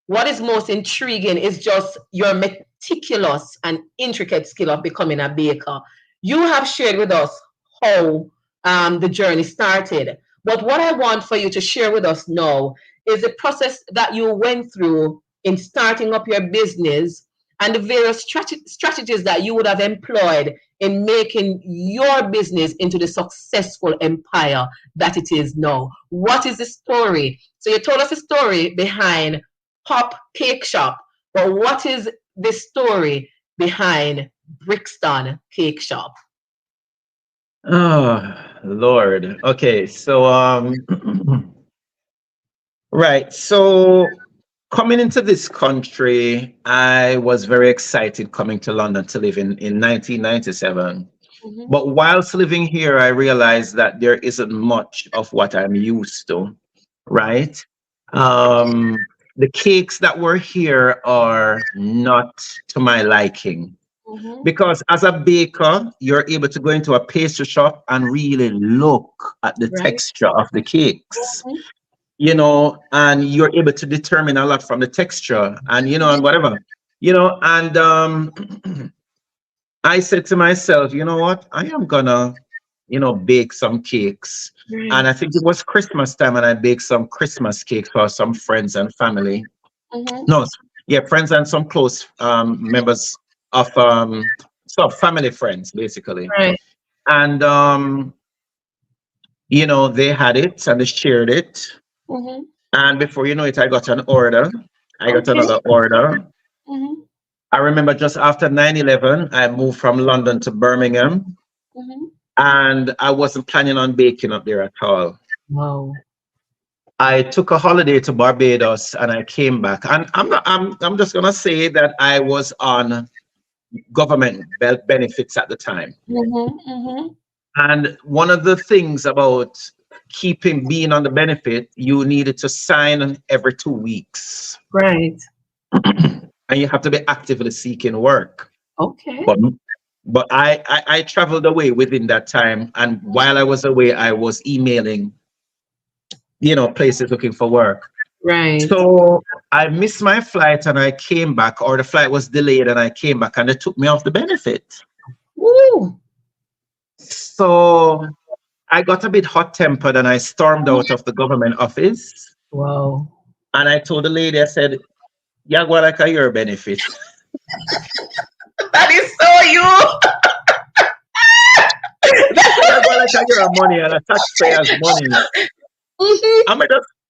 what is most intriguing is just your meticulous and intricate skill of becoming a baker. You have shared with us how the journey started. But what I want for you to share with us now is the process that you went through in starting up your business and the various strategies that you would have employed in making your business into the successful empire that it is now. What is the story? So you told us the story behind Pop Cake Shop, but what is the story behind Brixton Cake Shop? Oh, Lord. Okay, so right. So coming into this country, I was very excited coming to London to live in 1997. Mm-hmm. But whilst living here, I realized that there isn't much of what I'm used to, right? Um, the cakes that were here are not to my liking. Mm-hmm. Because as a baker, you're able to go into a pastry shop and really look at the Right. texture of the cakes, Mm-hmm. and you're able to determine a lot from the texture and, and whatever, and I said to myself, you know what, I am gonna, bake some cakes. And Right. I think it was Christmas time and I baked some Christmas cakes for some friends and family. Mm-hmm. No, yeah, friends and some close members of family friends, basically. Right. And they had it and they shared it. Mm-hmm. And before you know it, I got an order. I got Okay. another order. Mm-hmm. I remember just after 9/11, I moved from London to Birmingham, Mm-hmm. and I wasn't planning on baking up there at all. Wow. I took a holiday to Barbados and I came back. And I'm just gonna say that I was on government benefits at the time. Mm-hmm. Mm-hmm. And one of the things about being on the benefit, you needed to sign every 2 weeks. Right. And you have to be actively seeking work. Okay. But I traveled away within that time. And while I was away, I was emailing, places looking for work. Right. So I missed my flight and I came back, or the flight was delayed and I came back and they took me off the benefit. Woo. So I got a bit hot tempered and I stormed out of the government office. Wow. And I told the lady, I said, yeah, go like a your benefit. That is so you. Yeah, go like a your money and a taxpayer's money. Mm-hmm.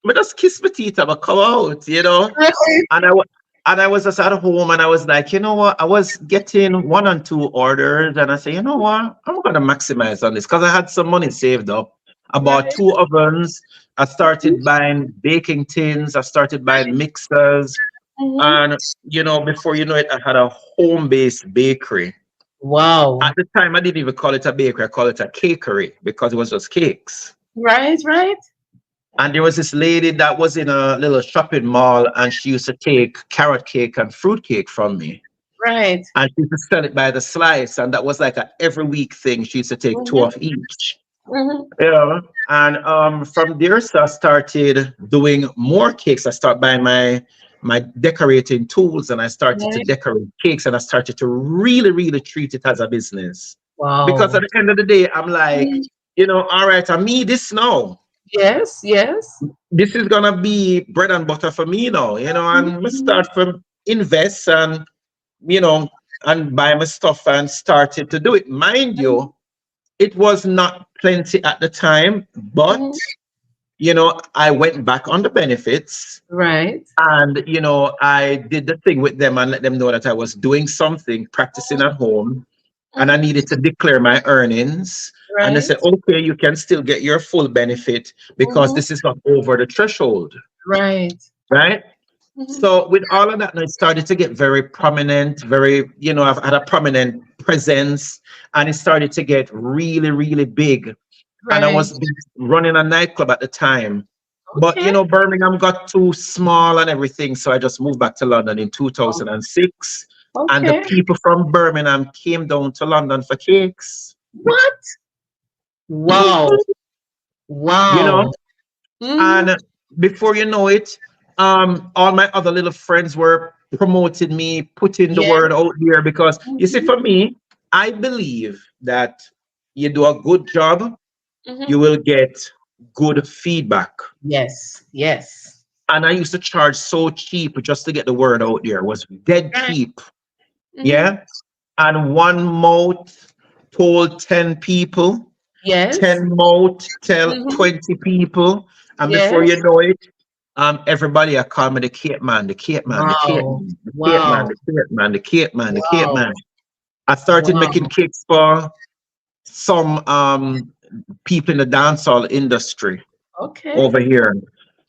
I just kiss my teeth and I come out, Right. And I was just at home and I was like, you know what? I was getting 1 and 2 orders and I said, you know what? I'm going to maximize on this because I had some money saved up. I bought Right. 2 ovens. I started buying baking tins. I started buying mixers. Mm-hmm. And, before you know it, I had a home-based bakery. Wow. At the time, I didn't even call it a bakery. I call it a cakery because it was just cakes. Right. Right. And there was this lady that was in a little shopping mall and she used to take carrot cake and fruit cake from me. Right. And she used to sell it by the slice. And that was like a every week thing. She used to take 2 Mm-hmm. of each. Mm-hmm. Yeah. And from there, so I started doing more cakes. I started buying my decorating tools and I started to Right. decorate cakes and I started to really, really treat it as a business. Because Wow. at the end of the day, I'm like, all right, I need this now. Yes. Yes. This is gonna be bread and butter for me now, and we Mm-hmm. start from invest you know, and buy my stuff and started to do it. Mind you, it was not plenty at the time, but Mm-hmm. I went back on the benefits Right. and I did the thing with them and let them know that I was doing something, practicing at home, and I needed to declare my earnings. And they Right. said, okay, you can still get your full benefit because Mm-hmm. this is not over the threshold, Right. right? Mhm. So with all of that, now it started to get very prominent, very, I've had a prominent presence, and it started to get really, really big. And I Right. was running a nightclub at the time. But Okay. Birmingham got too small and everything, so I just moved back to London in 2006. And the Okay. people from Birmingham came down to London for cakes. What? Wow. Mhm. You know, Wow. Mm-hmm. and before you know it, all my other little friends were promoting me, putting the Yeah. word out there, because you see, Mm-hmm. for me, I believe that you do a good job, Mm-hmm. you will get good feedback. Yes. Yes. And I used to charge so cheap just to get the word out there. It was dead Right. cheap. Mm-hmm. Yeah. And one mouth told 10 people, Yes. 10 mouth tell Mm-hmm. 20 people. And before you Yes. know it, everybody I call me the Cape Man, the Cape Man, the Cape Wow. Man, the Cape Man, Wow. the Cape Man, the Cape Man, the Cape Wow. Man. I started making Wow. cakes for some people in the dancehall industry Okay. over here.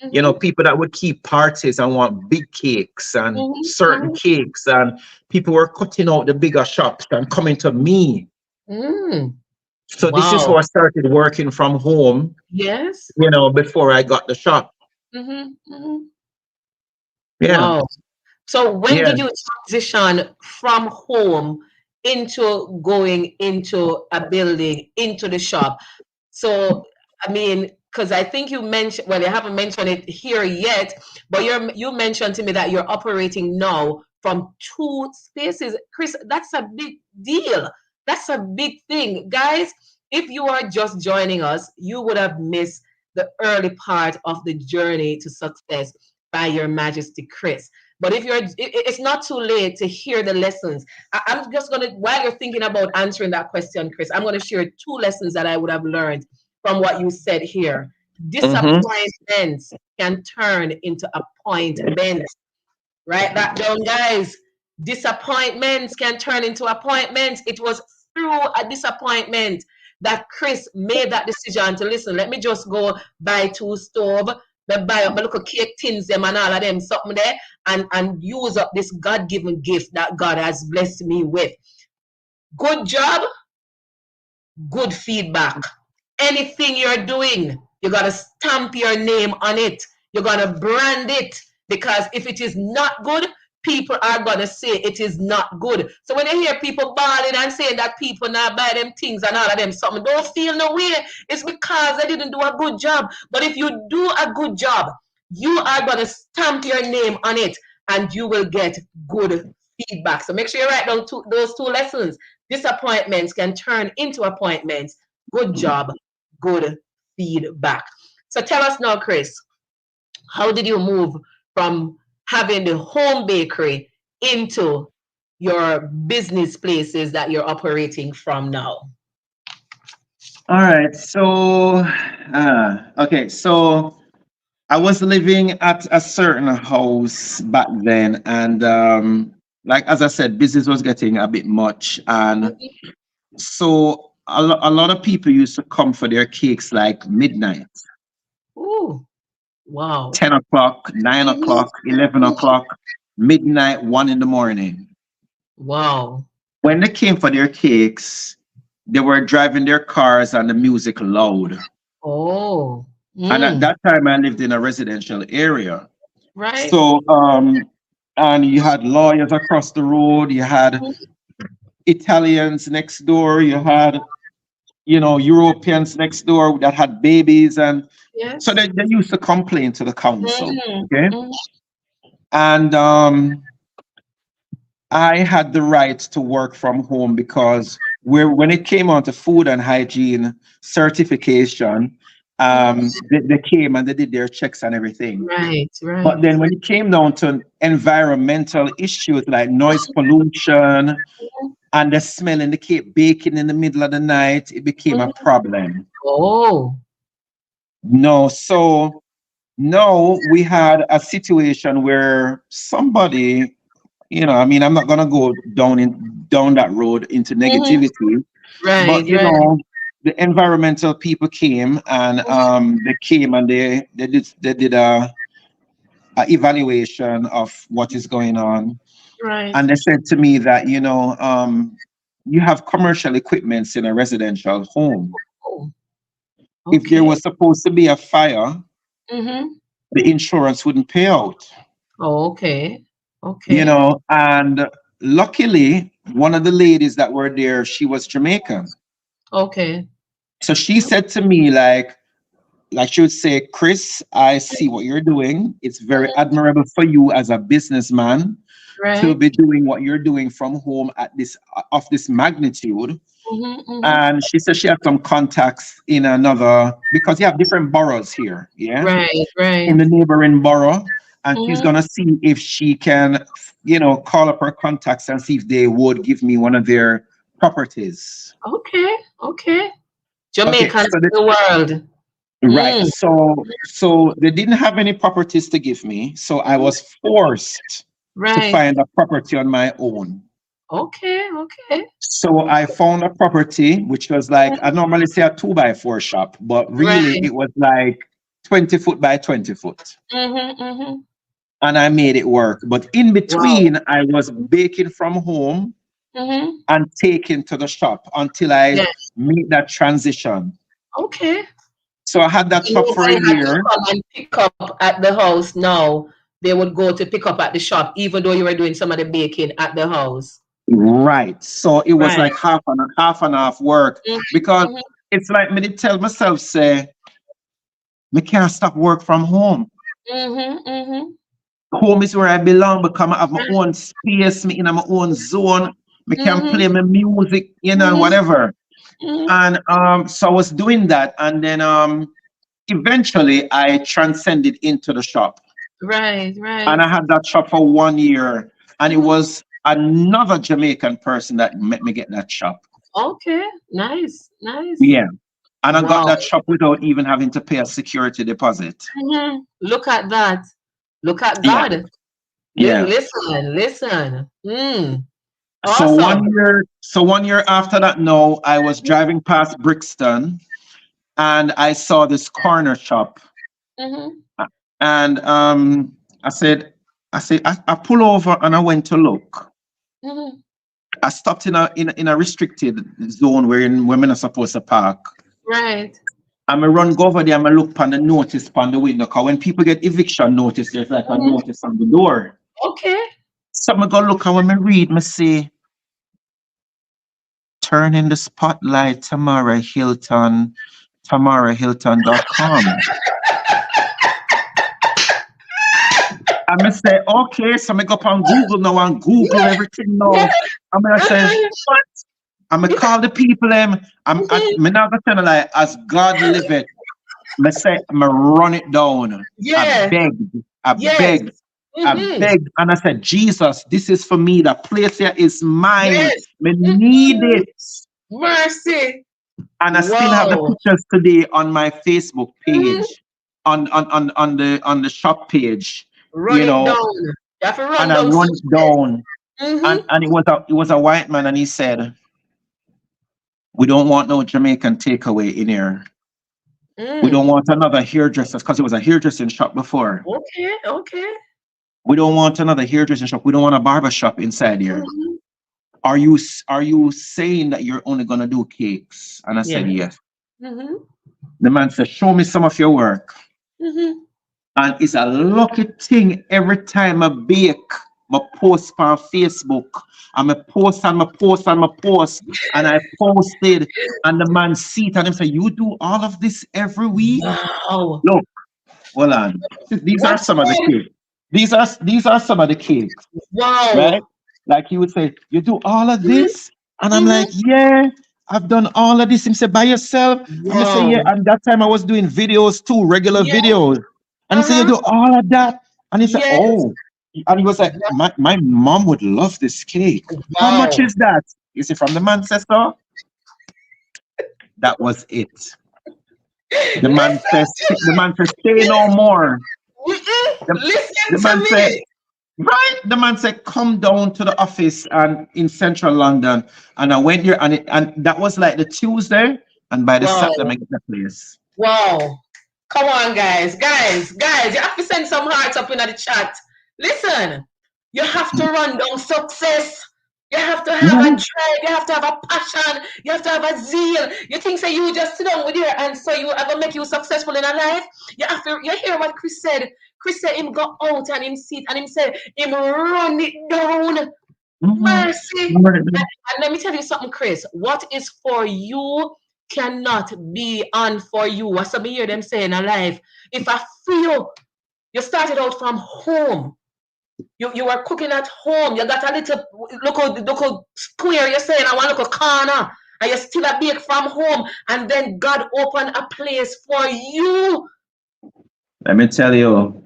Mm-hmm. People that would keep parties and want big cakes and certain Mm-hmm. cakes, and people were cutting out the bigger shops and coming to me. Mm. So this is how Wow. I started working from home, Yes. before I got the shop. Mm-hmm. Mm-hmm. Yeah, Wow. So when yeah. did you transition from home into going into a building, into the shop? So, I mean, because I think you mentioned, well, you haven't mentioned it here yet, but you mentioned to me that you're operating now from two spaces. Chris, that's a big deal. That's a big thing. Guys, if you are just joining us, you would have missed the early part of the journey to success by Your Majesty Kris. But if it's not too late to hear the lessons. I'm just gonna, while you're thinking about answering that question, Chris, I'm gonna share two lessons that I would have learned from what you said here. Mm-hmm. Disappointments can turn into appointments. Write that down, guys. Disappointments can turn into appointments. It was through a disappointment that Chris made that decision to listen. Let me just go buy two stove, buy up my little cake tins them and all of them something there, and use up this God-given gift that God has blessed me with. Good job, good feedback. Anything you're doing, you got to stamp your name on it. You got to brand it, because if it is not good, people are going to say it is not good. So when you hear people bawling and saying that people not buy them things and all of them something, don't feel no way. It's because they didn't do a good job. But if you do a good job, you are going to stamp your name on it, and you will get good feedback. So make sure you write down those two lessons. Disappointments can turn into appointments. Good job, good feedback. So tell us now, Chris, how did you move from having the home bakery into your business places that you're operating from now? All right. So, okay. So I was living at a certain house back then, and like as I said, business was getting a bit much, and so a lot of people used to come for their cakes like midnight, Ooh, wow. 10 o'clock, 9 o'clock, 11 o'clock, midnight, 1 in the morning. Wow. When they came for their cakes, they were driving their cars and the music loud. Oh, And at mm, that time, I lived in a residential area. right. So, and you had lawyers across the road, you had Italians next door, you had, Europeans next door that had babies. And so Yes. they used to complain to the council. Mm, Okay. mm, And I had the right to work from home because when it came on to food and hygiene certification, mm. they came and they did their checks and everything. Right, But right. then when it came down to environmental issues like noise pollution and the smell in the cake baking in the middle of the night, it became a Mm. problem. Oh, No, so now we had a situation where somebody, I mean, I'm not gonna go down that road into mhm. negativity, but Right, right. the environmental people came and they came and they did evaluation of what is going on. Right. And they said to me that, you have commercial equipments in a residential home. Oh, If there okay. was supposed to be a fire, Mm-hmm. the insurance wouldn't pay out. Oh, okay. Okay. And luckily, one of the ladies that were there, she was Jamaican. Okay. So she said to me, like she would say, Kris, I see what you're doing. It's very Mhm. admirable for you as a businessman to Right. be doing what you're doing from home at this of this magnitude. Mm-hmm. Mm-hmm. And she said she had some contacts in another, because you have different boroughs here, yeah, Right. in Right. the neighboring borough. And she's Mm-hmm. gonna see if she can, call up her contacts and see if they would give me one of their properties. Okay. Okay. Okay, Jamaicans so of the world. right. Mm. So they didn't have any properties to give me, so I Mhm. was forced to Right. find a property on my own. Okay. Okay. So I found a property which was like, I normally say a 2 by 4 shop, but really Right. it was like 20 foot by 20 foot. Mm-hmm. Mm-hmm. And I made it work. But in Wow. between, I was baking from home Mm-hmm. and taking to the shop until I Yes. made that transition. Okay. So I had that So shop for a nobody had to year. come and pick up at the house now. They would go to pick up at the shop, even though you were doing some of the baking at the house. Right. So it was Right. like half and half work, because Mm-hmm. it's like me to tell myself, say, me can't stop work from home. Mm-hmm. Mm-hmm. Home is where I belong, because I have my Right. own space, me in my own zone. Me can Mm-hmm. play my music, and Mm-hmm. whatever. Mm-hmm. And so I was doing that, and then eventually I transcended into the shop. Right. And Right. I had that shop for 1 year. And it Mhm. was another Jamaican person that made me get that shop. Okay. Nice. Nice. Yeah. And I got Wow. that shop without even having to pay a security deposit. Mhm. Look at that. Look at Yeah. God. Yeah. Listen. Listen. Mm. So Awesome. 1 year after that, no, I was driving past Brixton and I saw this corner shop. Mm-hmm. And I pull over and I went to look. Mm-hmm. I stopped in a restricted zone where women are supposed to park. Right. I'm a run go over there. I'm a look on the notice on the window. Cause when people get eviction notice, there's like a Mhm. notice on the door. Okay. So I'm go look, and when I read, me see, turn in the spotlight, Tamara Hylton, tamarahylton.com. I'm gonna say, okay, so I go up on Google now and Google everything Yeah. now. I'm gonna say, what? I'm gonna call the people them. Mhm. Me not gonna tell a lie, as God liveth. Me say, I'm gonna run it down. I Yeah. begged, I Yes. begged, I Mm-hmm. begged, and I said, Jesus, this is for me. The place here is mine. Yes. Me need Mm-hmm. it. Mercy. And I still have the Wow. pictures today on my Facebook Mhm. page, on the shop page, Run you it know, down. You have to and run I down run it success. down. And Mm-hmm. it was a white man, and he said, we don't want no Jamaican takeaway in here. We don't Mm. want another hairdresser, because it was a hairdressing shop before. Okay. Okay. We don't want another hairdressing shop. We don't want a barber shop inside here. Mm-hmm. Are you saying that you're only gonna do cakes? And I said Yes. yes. Mm-hmm. The man said, show me some of your work. Mm-hmm. And it's a lucky thing every time I bake, I post on Facebook. And I post and I post and I post. And I posted, and the man see it and him say, you do all of this every week? Wow. Look, hold on. These are What's some of the in? cakes. These are some of the cakes, right? Wow. Like he would say, you do all of Mm-hmm. this? And I'm like, Mm-hmm. yeah, I've done all of this. He said, by yourself? I'm gonna say, yeah. Wow. And that time I was doing videos too, regular Yes. videos. And he said, you Uh-huh. do all of that? And he said, Yes. oh. And he was like, my mom would love this cake. How much Wow. is that? You see, from the Manchester, that was it. The man Listen says, to the me. man says, say no more. Mm-mm. The, Listen the to man said, me. right? The man said, come down to the office and in central London. And I went there, and that was like the Tuesday. And by the Wow. Saturday, I get the place. Wow. Come on, guys, you have to send some hearts up in the chat. Listen, you have to run down success. You have to have a Yeah. drive. You have to have a passion. You have to have a zeal. You think say you just sit down with your answer, you ever make you successful in a life? You have to. You hear what Chris said? Chris said him go out and him sit and him said him run it down. Mhm. Mercy. And let me tell you something, Chris. What is for you cannot be on for you. What's up hear them saying alive? If I feel you started out from home, you were cooking at home, you got a little local square, you're saying I want a little corner, and you still a bake from home, and then God opened a place for you. Let me tell you,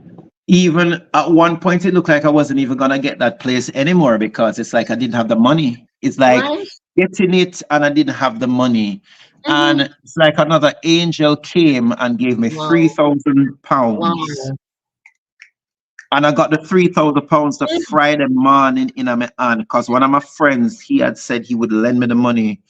even at one point, it looked like I wasn't even gonna get that place anymore because it's like I didn't have the money. It's like Right? getting it and I didn't have the money. And Mm-hmm. it's like another angel came and gave me Wow. £3,000. Wow. And I got the £3,000 the Mm, Friday morning in my hand because one of my friends, he had said he would lend me the money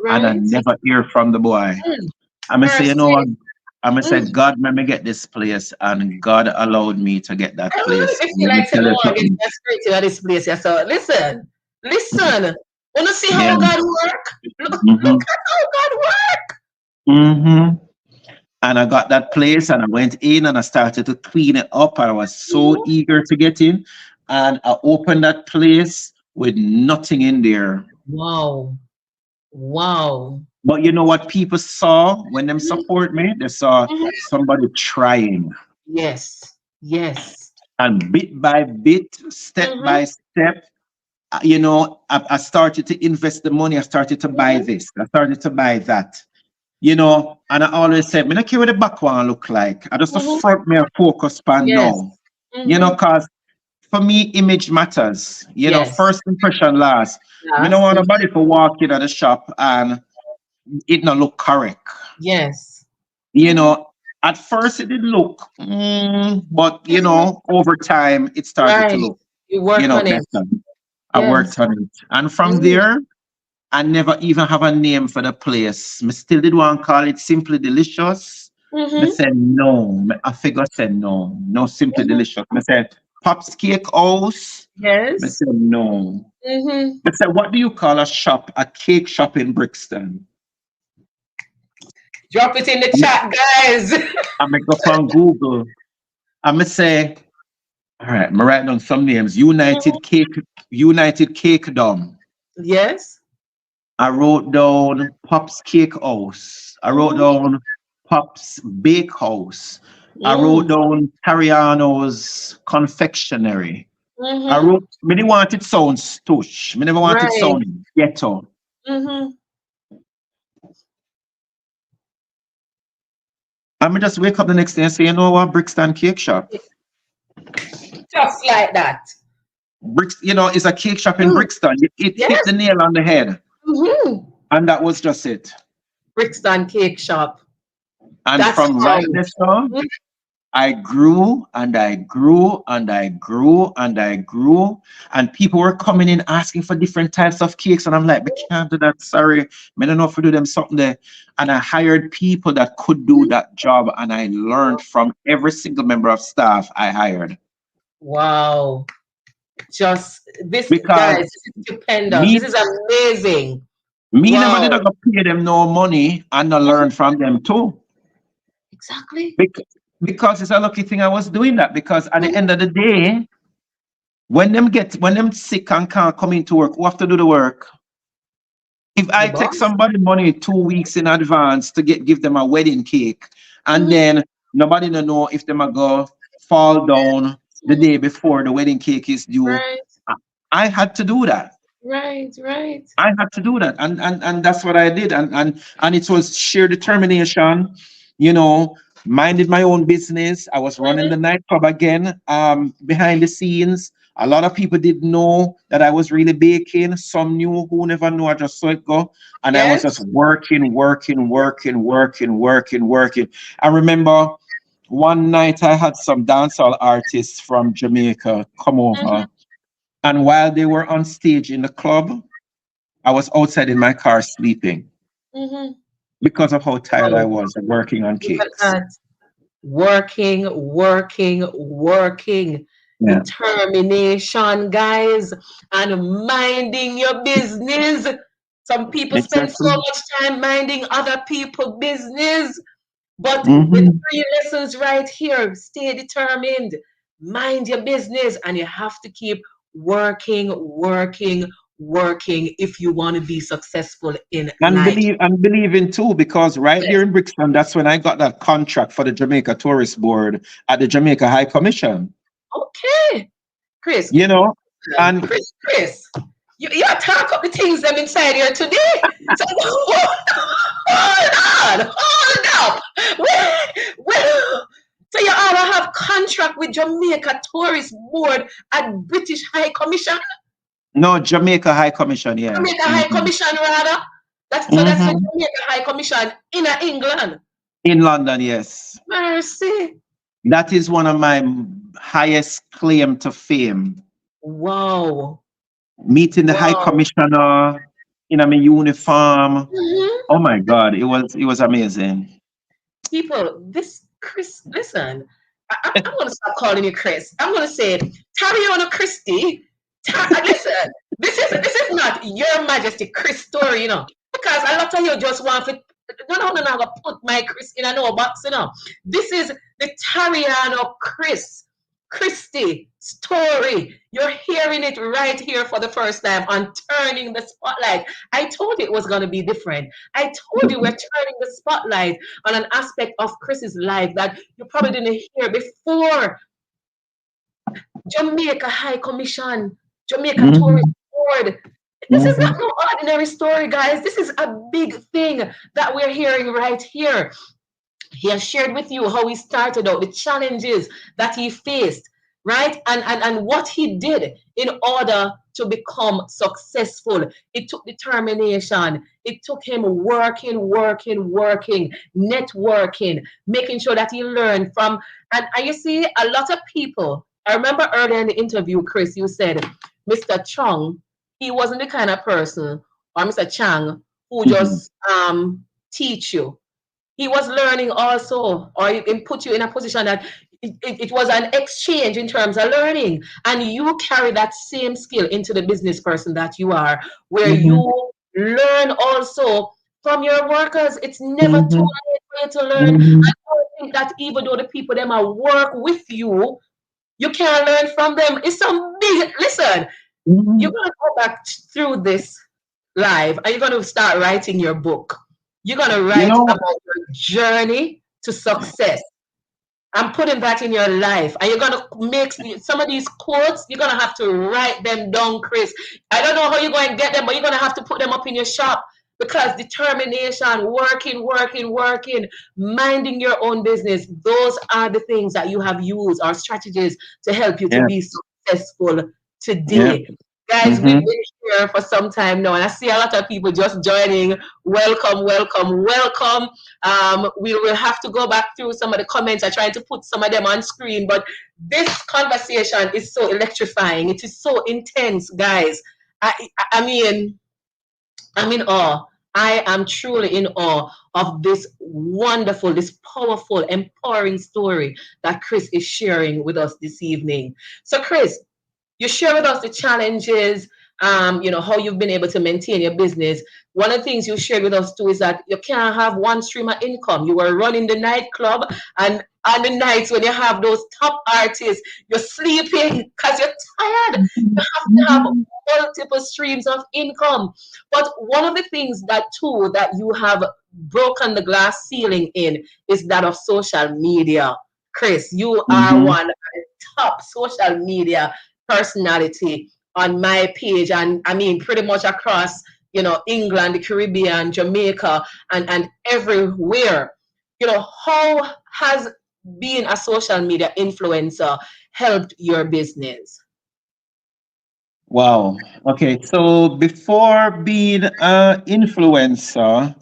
and I right? never hear from the boy. Mm, I'm gonna say, you know what? mercy. I'm gonna say, Mm. God, let me get this place, and God allowed me to get that I want place. to feel Let me like tell someone you want to get something. desperate at this place. Yeah, so listen. Want to see Yeah. how God work? Look Mm-hmm. at how God work. Mm-hmm. And I got that place, and I went in, and I started to clean it up. I was so Mhm. eager to get in, and I opened that place with nothing in there. Wow. Wow. But you know what people saw when them Mhm. support me? They saw Mhm. somebody trying. Yes. Yes. And bit by bit, step Mm-hmm. by step, I started to invest the money. I started to buy Mm-hmm. this. I started to buy that. And I always said, me not care what the back one look like. I just the Mm-hmm. front me a focus pan Yes. now. Mm-hmm. Cause for me, image matters. Yes. First impression last. Me don't Yes. want Mhm. nobody to walk in at the shop and it not look correct. Yes. You Mm-hmm. know, at first it did look, but Mm-hmm. over time it started to Right. look, You work on it. better. I Yes. worked on it. And from Mm-hmm. there, I never even have a name for the place. Me still did want to call it Simply Delicious. Me Mm-hmm. said no. I figure said no. No Simply Mm-hmm. Delicious. Me said Pop's Cake House. Me Yes. said no. Mm-hmm. Me said, what do you call a cake shop in Brixton? Drop it in the chat, guys. I me go on Google. I me say, all right, I'm write down some names. United Cake Dome. Yes. I wrote down Pop's Cake House. I wrote Mm-hmm. down Pop's Bake House. I wrote Mm. down Tariano's Confectionery. I Mm-hmm. wrote, me didn't want it sound stush. Me never wanted it Right. sound ghetto. Mm-hmm. I me just wake up the next day and say, you know what, Brixton Cake Shop. Just like that. It's a cake shop in Mm. Brixton. It hit Yes. the nail on the head. Mm-hmm. And that was just it. Brixton Cake Shop. And That's from how. right there, on, I grew and I grew and I grew and I grew, and people were coming in asking for different types of cakes. And I'm like, we can't do that. Sorry. I don't know if we do them something there. And I hired people that could do that job, and I learned from every single member of staff I hired. Wow. Just this, Because guys, this is stupendous. This me, is amazing. me never did Wow. not pay them no money and I Mhm. learn from them too. Exactly. Because it's a lucky thing I was doing that, because at the Mhm. end of the day, when them sick and can't come into work, who have to do the work? If The I take boss. somebody money 2 weeks in advance to give them a wedding cake, and Mhm. then nobody don't know if them a go fall down the Mhm. day before the wedding cake is due, Right. I I had to do that. Right. Right. I had to do that, and that's what I did, and it was sheer determination, you know. Minded my own business. I was running Mhm. the nightclub again, behind the scenes. A lot of people didn't know that I was really baking. Some knew, who never knew. I just saw it go, and I was just Yes. working, working, working, working, working, working. I remember one night I had some dancehall artists from Jamaica come Mhm. over, and while they were on stage in the club, I was outside in my car sleeping Mhm. because of how tired I Wow. was of working on Look at cakes. that. working, Yeah. determination, guys, and minding your business. Some people spend so Exactly. much time minding other people's business, but the Hmm. three lessons right here: stay determined, mind your business, and you have to keep working if you want to be successful in life. And believing too, because right there Yes. in Brixton, that's when I got that contract for the Jamaica Tourist Board at the Jamaica High Commission. Okay, Chris, You know, and Chris, you talk up the things them inside here today. So hold up. Well, so you all have contract with Jamaica Tourist Board at British High Commission, no, Jamaica High Commission, yeah. Jamaica High Hmm. Commission rather. That's the Hmm. Jamaica High Commission in England. In London, yes. Mercy. That is one of my highest claim to fame. Wow. Meeting the High Wow. Commissioner in a uniform. Mhm. Oh my God, it was amazing. People, this Chris, listen, I'm going to stop calling you Chris. I'm going to say Tariano Christie. Listen, this is not Your Majesty Kris story, because a lot of you just want to. No, I'm gonna put my Chris in a no box, This is the Tariano Christie story. You're hearing it right here for the first time on Turning the Spotlight. I told you it was gonna be different. I told you we're turning the spotlight on an aspect of Chris's life that you probably didn't hear before. Jamaica High Commission, Jamaica Tourist Hmm. Board. This is not Hmm. no ordinary story, guys. This is a big thing that we're hearing right here. He has shared with you how he started out, the challenges that he faced, right? And what he did in order to become successful. It took determination. It took him working, networking, making sure that he learned from. And you see, a lot of people, I remember earlier in the interview, Chris, you said Mr. Chong, he wasn't the kind of person, or Mr. Chang, who Hmm. just teach you. He was learning also, or it put you in a position that it was an exchange in terms of learning, and you carry that same skill into the business person that you are, where Hmm. you learn also from your workers. It's never too Hmm. late for you to learn. Hmm. I don't think that even though the people them are work with you, you can't learn from them. It's some big listen. You're Hmm. gonna go back through this live and you're going to start writing your book. You're going to You write know, about your journey to success. I'm putting that in your life. And you're going to make some of these quotes, you're going to have to write them down, Chris. I don't know how you're going to get them, but you're going to have to put them up in your shop because determination, working, minding your own business, those are the things that you have used or strategies to help you to yeah, be successful yeah. today. Guys, we've Hmm. been here for some time now, and I see a lot of people just joining. Welcome. We will have to go back through some of the comments. I tried to put some of them on screen, but this conversation is so electrifying. It is so intense, guys. I mean, I'm in awe. I am truly in awe of this wonderful, this powerful, empowering story that Chris is sharing with us this evening. So, Chris, you share with us the challenges, how you've been able to maintain your business. One of the things you shared with us too is that you can't have one stream of income. You were running the nightclub, and on the nights when you have those top artists, you're sleeping because you're tired. You have to have multiple streams of income. But one of the things that too that you have broken the glass ceiling in is that of social media. Chris, you are Hmm. one of the top social media personality on my page, and I mean pretty much across England, the Caribbean, Jamaica, and everywhere. How has being a social media influencer helped your business? Wow. Okay. So before being an influencer,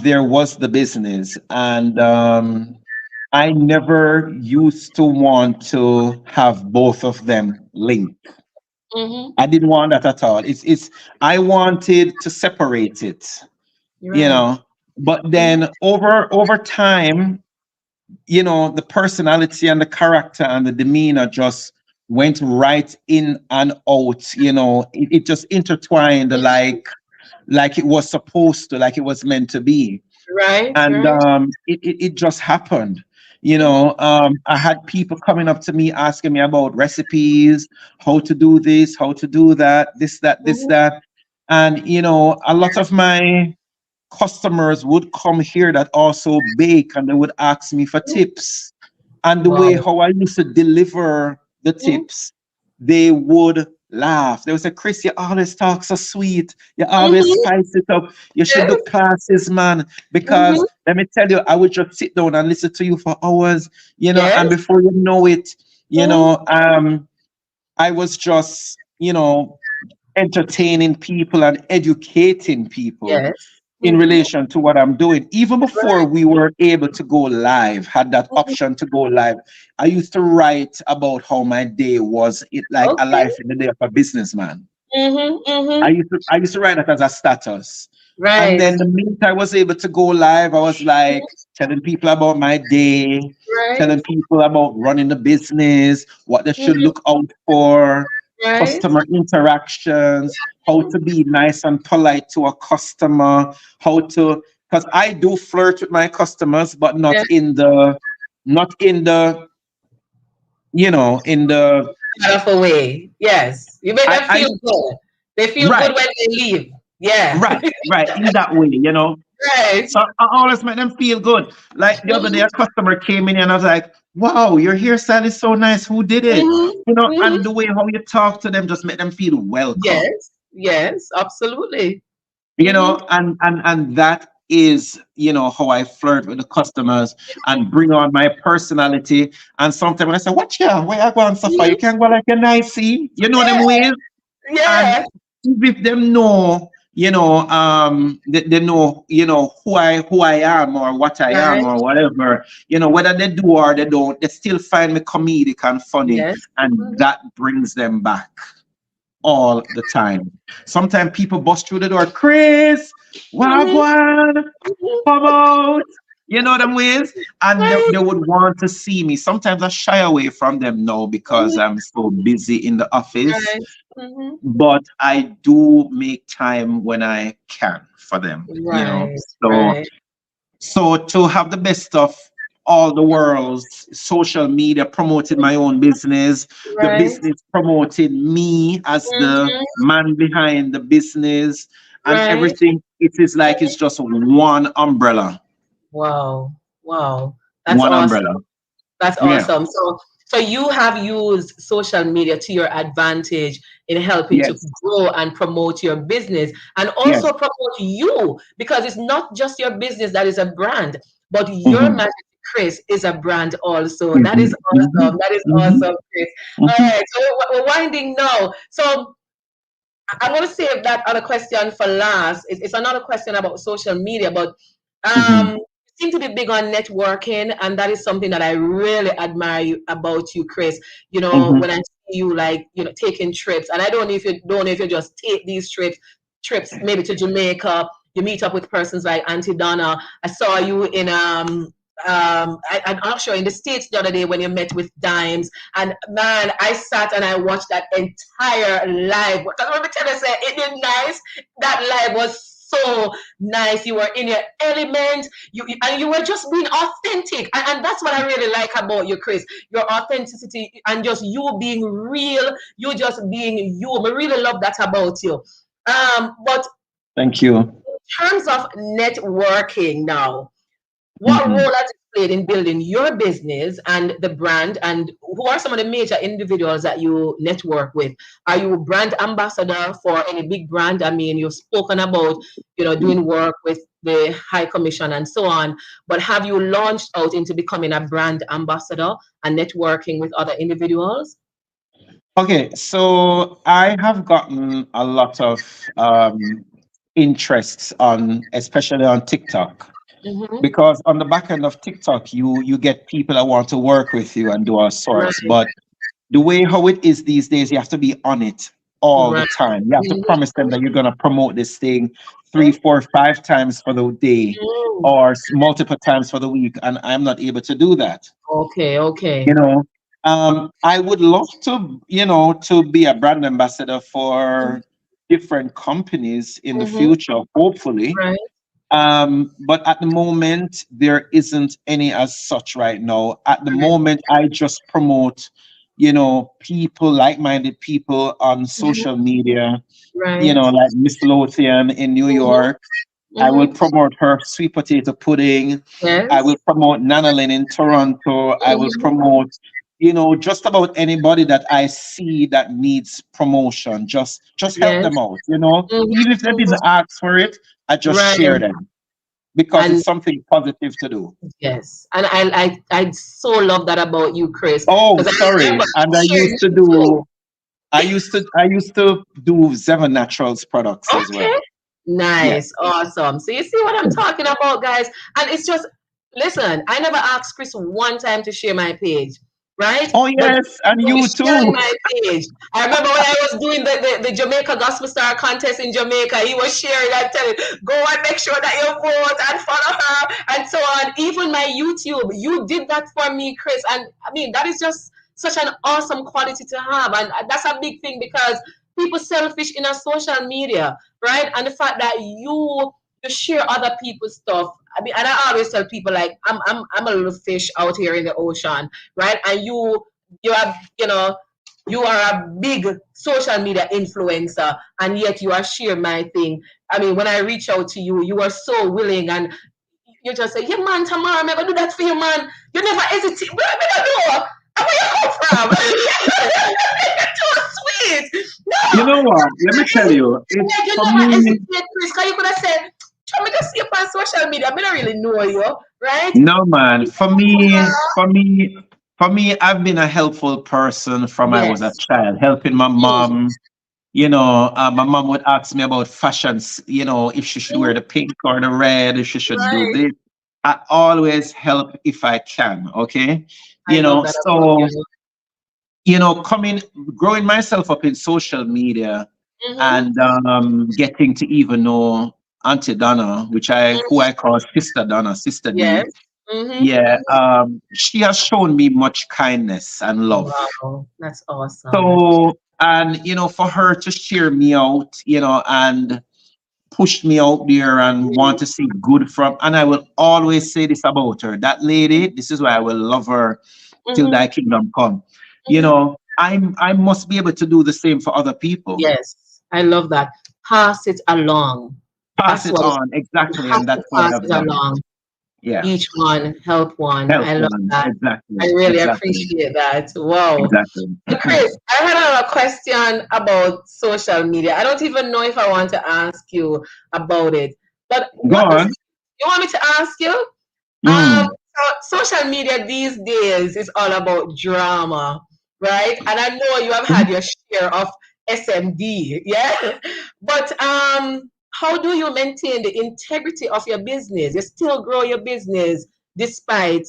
there was the business, and I never used to want to have both of them linked. Mm-hmm. I didn't want that at all. It's I wanted to separate it, You're you right. know. But Mm-hmm. then over time, the personality and the character and the demeanor just went right in and out. It just intertwined like it was supposed to, like it was meant to be. Right, And right. it just happened. Mm-hmm. I had people coming up to me asking me about recipes, how to do this, how to do that, this, Mm-hmm. that. And, a lot of my customers would come here that also bake, and they would ask me for tips. And the way Wow. how I used to deliver the Mm-hmm. tips, they would laugh. They would say, Chris, you always talk so sweet. You always Mm-hmm. spice it up. You should do Yes. classes, man. Mm-hmm. Because let me tell you, I would just sit down and listen to you for hours, and Yes. before you know it, Mm-hmm. I was just, entertaining people and educating people Yes. in Mm-hmm. relation to what I'm doing. Even before Right. we were able to go live, had that Mm-hmm. option to go live, I used to write about how my day was, it like a Okay. life in the day of a businessman. Mm-hmm. I Mm-hmm. used to I used to write that as a status. And Right. then the minute I was able to go live, I was like Mhm. telling people about my day, Right. telling people about running the business, what they should Mm-hmm. look out for, Right. customer interactions, how to be nice and polite to a customer, how to, because I do flirt with my customers, but Yeah. not in the, in the, Out of a way. Yes. You make them I feel good. They feel right, good when they leave. Yeah. right, in that way. Right. So I always make them feel good. Like the other day, Mm-hmm. a customer came in and I was like, wow, your hairstyle is so nice. Who did it? Mm-hmm. Mm-hmm. And the way how you talk to them just make them feel welcome. Yes. Yes. Absolutely. Mm-hmm. And that is, how I flirt with the customers and bring on my personality. And sometimes when I say, watch ya, where I go and suffer, you Mm-hmm. can go like a nice see, them Yeah. ways. And Yeah. if them know, they know, who I am or what I am Right. or whatever, whether they do or they don't, they still find me comedic and funny, Yes. and Mm-hmm. that brings them back all the time. Sometimes people bust through the door, Chris, Mm-hmm. wagwan, come out. You know them ways, and they Right. would want to see me. Sometimes I shy away from them now because Mm-hmm. I'm so busy in the office, Right. Mm-hmm. but I do make time when I can for them. Right. So Right. so to have the best of all the world's social media promoted my own business, the Right. business promoted me as the Mm-hmm. man behind the business, and Right. everything, it is like it's just one umbrella. Wow. Wow. That's One awesome. umbrella. That's Yeah. awesome. So you have used social media to your advantage in helping to Yes. grow and promote your business and Yes. also promote you because it's not just your business that is a brand, but Your Mm-hmm. Majesty Kris is a brand also. That Mm-hmm. is Mm-hmm. awesome. That is Mm-hmm. awesome, Kris. All Mm-hmm. right, so we're winding now. So I'm going to save that other question for last. It's another question about social media, but Mm-hmm. you seem to be big on networking, and that is something that I really admire about you, Kris. Mm-hmm. When I see you like taking trips, and I don't know if you just take these trips maybe to Jamaica. You meet up with persons like Auntie Donna. I saw you in I'm not sure in the States the other day when you met with Dimes. And man, I sat and I watched that entire live. Because let me tell you, say, it did nice. That live was so nice. You were in your element. And you were just being authentic. And that's what I really like about you, Kris. Your authenticity and just you being real. You just being you. I really love that about you. But Thank you. in terms of networking now, what role Mm-hmm. has it played in building your business and the brand? And who are some of the major individuals that you network with? Are you a brand ambassador for any big brand? I mean, you've spoken about, doing work with the High Commission and so on, but have you launched out into becoming a brand ambassador and networking with other individuals? Okay, so I have gotten a lot of interests on, especially on TikTok, Mm-hmm. because on the back end of TikTok, you get people that want to work with you and do all sorts. Right. But the way how it is these days, you have to be on it. all the Right. time. You have to Mhm. promise them that you're gonna promote this thing 3, 4, 5 times for the day Mm. or multiple times for the week, and I'm not able to do that. Okay, You okay. know, I would love to, to be a brand ambassador for different companies in the Mm-hmm. future, hopefully. Right. But at the moment, there isn't any as such right now. At the Right. moment, I just promote, people, like-minded people on Mhm. social media, Right. like Miss Lothian in New Mm-hmm. York. I will Mm-hmm. promote her sweet potato pudding. I will Yes. promote Nanolin in Toronto. I will Mm-hmm. promote, just about anybody that I see that needs promotion. Just help them Yes. out, Even if they Mm-hmm. didn't ask for it, I just Right. share them because it's And something positive to do. yes, and I so love that about you, Chris, Oh, because I sorry. remember And you shared me too. I used to do Seven Naturals products as Okay. well. Yes. Nice, awesome. So you see what I'm talking about, guys? And it's just listen, I never asked Chris one time to share my page, right? Oh But yes, and he you shared too. my page. I remember when I was doing the Jamaica Gospel Star contest in Jamaica, he was sharing and telling, go and make sure that you vote and follow her and so on. Even my YouTube, you did that for me, Chris. And I mean, that is just such an awesome quality to have. And that's a big thing because people selfish in a social media, right? And the fact that you share other people's stuff. I mean, and I always tell people like I'm a little fish out here in the ocean, right? And you are you are a big social media influencer, and yet you are share my thing. I mean, when I reach out to you, you are so willing, and you just say, "Yeah, man, Tamara, I'm gonna do that for you, man." You never hesitate. Where am I know? And where you come from? You're too sweet. You No, know what? Let me tell you, it's like you for never me. hesitate, Chris, because you could have said, "Try me to see you on social media." I don't really know you, right? No, man. For me, I've been a helpful person from I was a Yes. child, helping my Mm. mom. My mom would ask me about fashions, if she should wear Mm. the pink or the red, if she should do Right. this. I always help if I can. Okay. I love that about So, you. growing myself up in social media Mm-hmm. and getting to even know Auntie Donna, who I call Sister Donna, Sister D. Yes. Mm-hmm. Yeah, Mm-hmm. she has shown me much kindness and love. Wow, that's awesome. So, and for her to cheer me out, and push me out there and want to see good from, and I will always say this about her. That lady, this is why I will love her till Mm-hmm. thy kingdom come. Mm-hmm. I must be able to do the same for other people. Yes, I love that. Pass it along. Pass That's it what on, you exactly, have and to that's what pass I've it done. along. Yeah, Each one, help one. help I love one, that. I exactly, really exactly, appreciate that. Wow. exactly. So Chris, I had another question about social media. I don't even know if I want to ask you about it. But Go what does on. you want me to ask you? Mm. Social media these days is all about drama, right? And I know you have had your share of SMD, yeah. But how do you maintain the integrity of your business? You still grow your business despite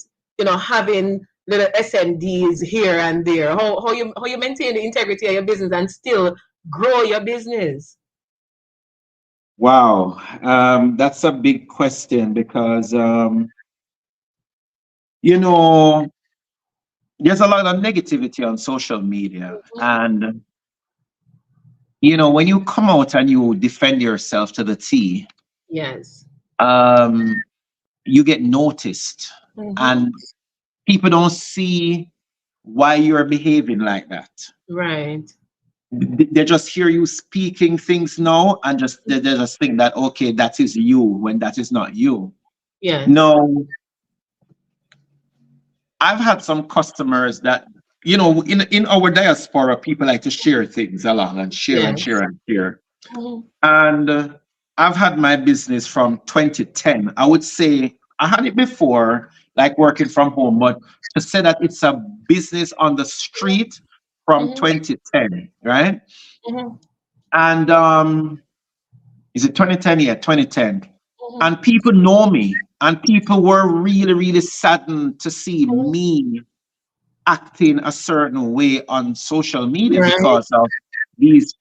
having little SMDs here and there. How you maintain the integrity of your business and still grow your business? Wow, that's a big question because you know there's a lot of negativity on social media, and when you come out and you defend yourself to the T, Yes. um, you get noticed, Mm-hmm. and people don't see why you're behaving like that. Right. They just hear you speaking things now, and they just think that okay, that is you when that is not you. Yes. No, I've had some customers that, in our diaspora, people like to share things along and share and share Yes. and share. Mhm. And I've had my business from 2010. I would say I had it before, like working from home, but to say that it's a business on the street from Mhm. 2010, right? Mhm. And is it 2010? Yeah, 2010. Mhm. And people know me, and people were really, really saddened to see Mhm. me acting a certain way on social media Right. because of these,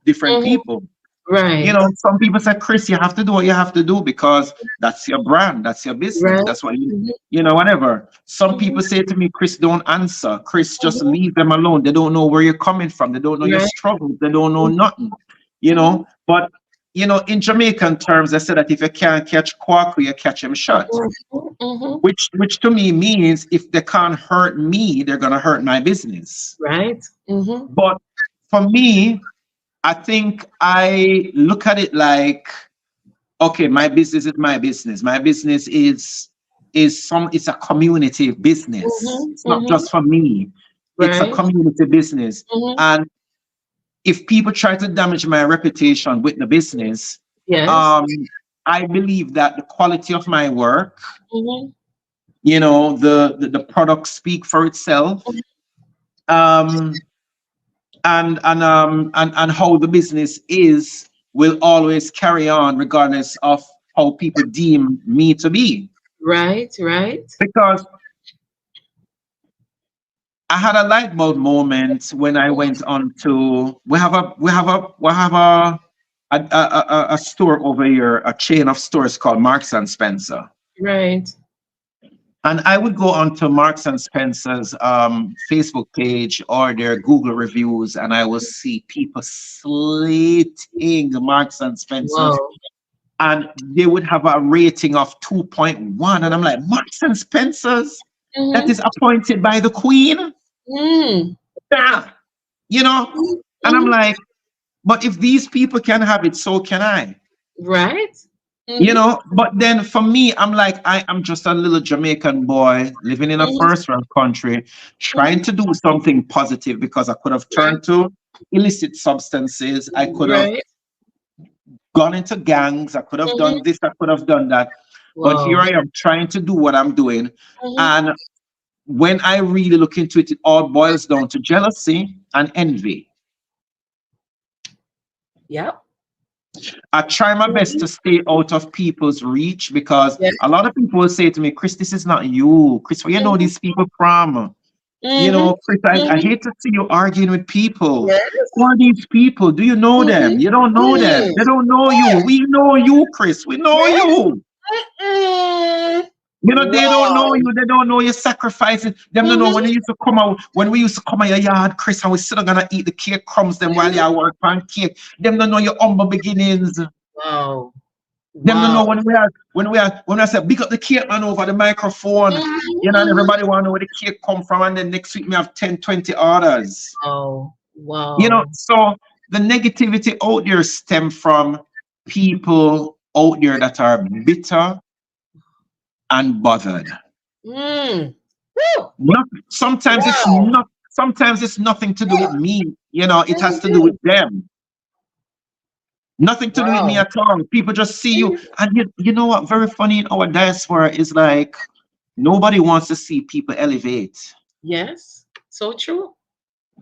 different Mhm. people. Right. Some people say, Kris, you have to do what you have to do because that's your brand, that's your business, Right. that's what you, Mhm. whatever. Some Mhm. people say to me, Kris, don't answer. Kris, just Mhm. leave them alone. They don't know where you're coming from. They don't know your Right. struggles. They don't know Mhm. nothing, Mhm. But, in Jamaican terms, they say that if you can't catch Kwaku, you catch him shut, Mhm. Mhm. which to me means if they can't hurt me, they're going to hurt my business. Right. Mhm. But for me, I think I look at it like, okay, my business is my business. My business it's a community business. Mhm. It's not Mhm. just for me. It's a Right. community business. Mhm. And if people try to damage my reputation with the business, Yes. um, I believe that the quality of my work, Mhm. the product speak for itself. Um, and how the business is will always carry on regardless of how people deem me to be, Right. Right. because I had a light bulb moment when I went on to we have a store over here, a chain of stores called Marks and Spencer. Right. And I would go onto Marks and Spencer's Facebook page or their Google reviews, and I will see people slating Marks and Spencer's, Wow. and they would have a rating of 2.1. And I'm like, Marks and Spencer's? That Mhm. is appointed by the Queen? Mm. Yeah. You know? And I'm Mhm. like, but if these people can have it, so can I. Right. Mhm. But then for me, I'm like, I am just a little Jamaican boy living in a Mhm. first world country, trying Mhm. to do something positive, because I could have Right. turned to illicit substances. I could have Right. gone into gangs. I could have Mhm. done this. I could have done that. But here Wow. I am trying to do what I'm doing. Mhm. And when I really look into it, it all boils down to jealousy and envy. Yep. I try my best Mhm. to stay out of people's reach, because Yeah. a lot of people will say to me, Kris, this is not you. Kris, where you know Mhm. these people from? Mhm. Kris, I Mhm. hate to see you arguing with people. Who Yes. are these people? Do you know Mhm. them? You don't know them. Mm. They don't know you. Mm. We know you, Kris. We know Yes. you. Mm-mm. They don't know Wow. you. They don't know you're sacrificing. Them don't know Mhm. when they used to come out, when we used to come out your yard, Kris, and we still gonna eat the cake crumbs them while Mhm. you work on cake. Them don't know your humble beginnings. Wow. Them don't Wow. know when I say big up the cake man over the microphone, Mhm. and Mhm. everybody wanna know where the cake come from, and then next week we have 10, 20 orders. Wow. Wow. So the negativity out there stem from people out there that are bitter and bothered. Mm. Woo. Not, sometimes it's Wow. not sometimes it's nothing to do with me, it has to do Mhm. with them. Nothing to do with me Wow. at all. People just see you. Mhm. And you know what? Very funny in our diaspora is like nobody wants to see people elevate. Yes. So true.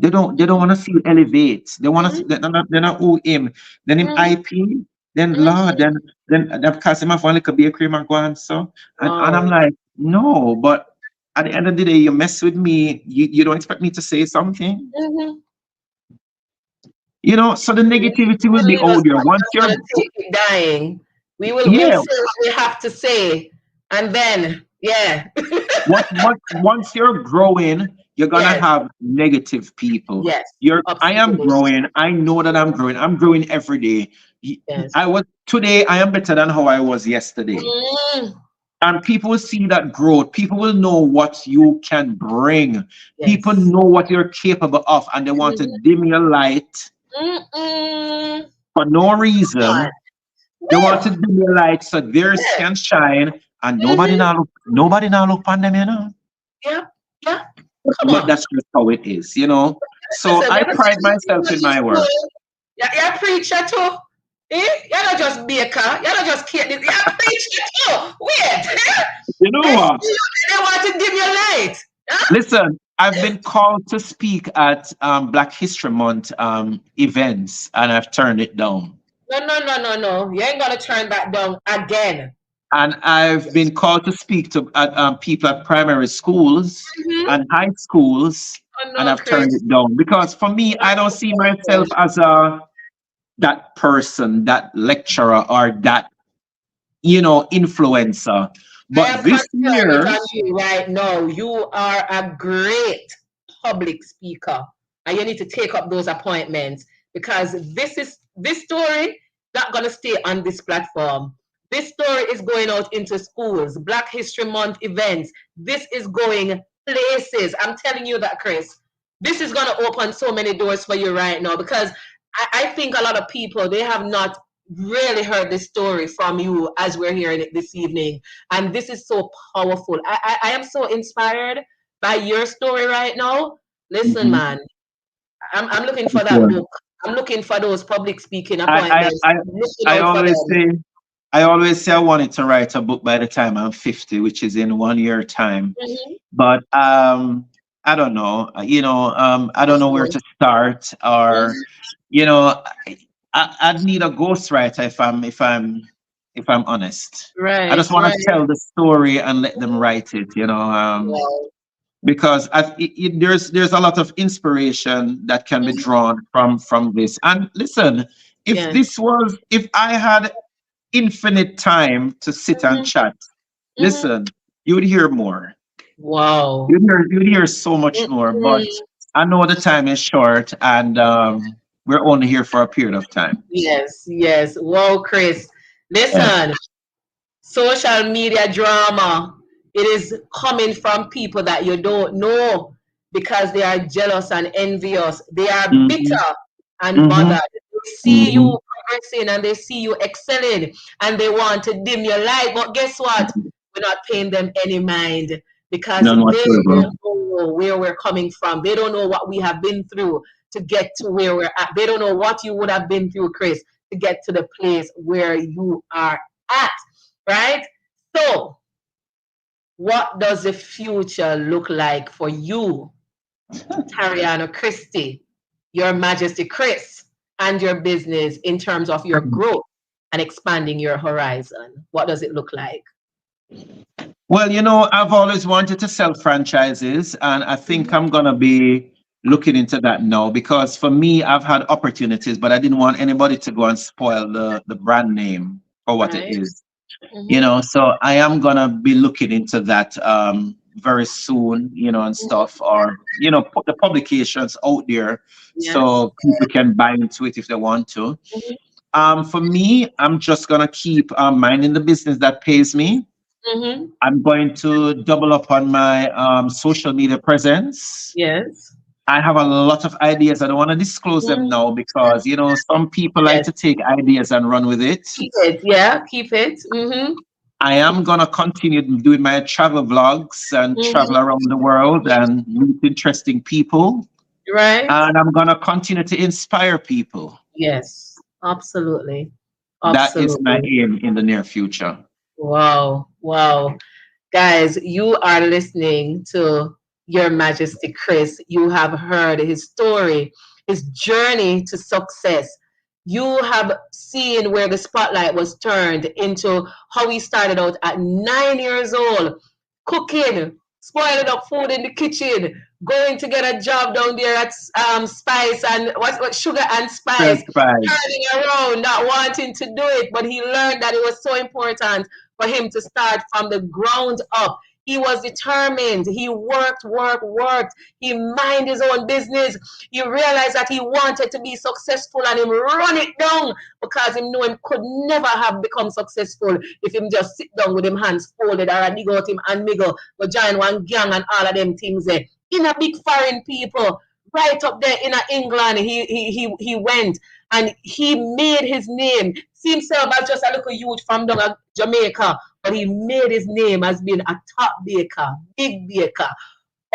They don't want to see you elevate. They want to see Mhm. they're not owe him. Then him Mhm. IP, then Lord, Mhm. then because him have one little beer cream and go on so. And I'm Wow. like, no, but at the end of the day, you mess with me, you don't expect me to say something. Mhm. So the negativity will be Really out just there. not Once just you're, gonna take it dying. We'll yeah, say what we have to say, and then yeah. once you're growing, you're gonna Yes. have negative people. Yes. I am Absolutely. growing. I know that I'm growing. I'm growing every day. Yes. Today, I am better than how I was yesterday. Mm. And people will see that growth. People will know what you can bring. People Yes. know what you're capable of, and they want to Mhm. dim your light Mm-mm. for no God. reason. They want to Woo. dim your light so theirs Yes. can shine, and Mhm. nobody now look on them. Yeah. Yeah. Come But on. that's just how it is. So Listen, I let me pride tell you, myself in this my work. school. Yeah, yeah, preacher too. You're not just baker. You're not just kid. You're preacher too. Wait. You know They what? see you, they want to dim your light. Huh? Listen, I've been called to speak at Black History Month events, and I've turned it down. No, no, no, no, no. You ain't gonna turn that down again. And I've been called to speak to people at primary schools Mhm. and high schools. Oh and no, I've turned Chris. it down because for me, I don't see myself as a that person, that lecturer, or that influencer. I But am this conferring it year, on you right now. You are a great public speaker, and you need to take up those appointments because this story not gonna stay on this platform. This story is going out into schools, Black History Month events. This is going places. I'm telling you that, Chris. This is gonna open so many doors for you right now because I think a lot of people they have not really heard this story from you as we're hearing it this evening. And this is so powerful. I am so inspired by your story right now. Listen, Mhm. man, I'm looking for that book. I'm looking for those public speaking I, I, appointments. I, I'm looking I out for always them. say, I always say I wanted to write a book by the time I'm 50, which is in 1 year time. Mm-hmm. But I don't know. I don't know where Mm-hmm. to start, or Mm-hmm. you know, I'd need a ghostwriter if I'm honest. I Right, just want to right. tell the story and let them write it. Wow. Because there's a lot of inspiration that can be Mm-hmm. drawn from this. And listen, Yes. if I had infinite time to sit and Mm-hmm. chat, Mm-hmm. listen, you would hear more. Wow. You'd hear so much more. But Mm-hmm. I know the time is short, and we're only here for a period of time. Yes, yes. Wow, Chris. Yeah. Listen, social media drama, it is coming from people that you don't know because they are jealous and envious. They are Hmm. bitter and Hmm. bothered. They see Hmm. you progressing and they see you excelling and they want to dim your light. But guess what? We're not paying them any mind because None they whatsoever. don't know where we're coming from. They don't know what we have been through to get to where we're at. They don't know what you would have been through, Chris, to get to the place where you are at, right? So, what does the future look like for you, Tariano Christie, Your Majesty Kris, and your business in terms of your growth and expanding your horizon? What does it look like? Well, I've always wanted to sell franchises, and I think Mhm. I'm gonna be looking into that now because for me, I've had opportunities, but I didn't want anybody to go and spoil the brand name for what it Right. is. Mm-hmm. So I am gonna be looking into that very soon, and stuff, or put the publications out there Yes. so people can buy into it if they want to. Mm-hmm. For me, I'm just gonna keep minding the business that pays me. Mm-hmm. I'm going to double up on my social media presence. Yes. I have a lot of ideas. I don't want to disclose them Mm-hmm. now because some people like Yes. to take ideas and run with it. Keep it. Yeah. Keep it. Mm-hmm. I am gonna continue doing my travel vlogs and travel Mm-hmm. around the world and meet interesting people. Right. And I'm gonna continue to inspire people. Yes. Absolutely. That is my Absolutely. aim in the near future. Wow. Wow. Guys, you are listening to Your Majesty Kris. You have heard his story, his journey to success. You have seen where the spotlight was turned into how he started out at 9 years old, cooking, spoiling up food in the kitchen, going to get a job down there at Spice and what Sugar and Spice, First prize. turning around, not wanting to do it, but he learned that it was so important for him to start from the ground up. He was determined. He worked, worked, worked. He minded his own business. He realized that he wanted to be successful and him run it down because he knew him could never have become successful if him just sit down with him hands folded or dig out him and niggle, go join one gang and all of them things there. In a big foreign people, right up there in England, he went and he made his name. See himself as just a little youth from down Jamaica, but he made his name as being a top baker, big baker,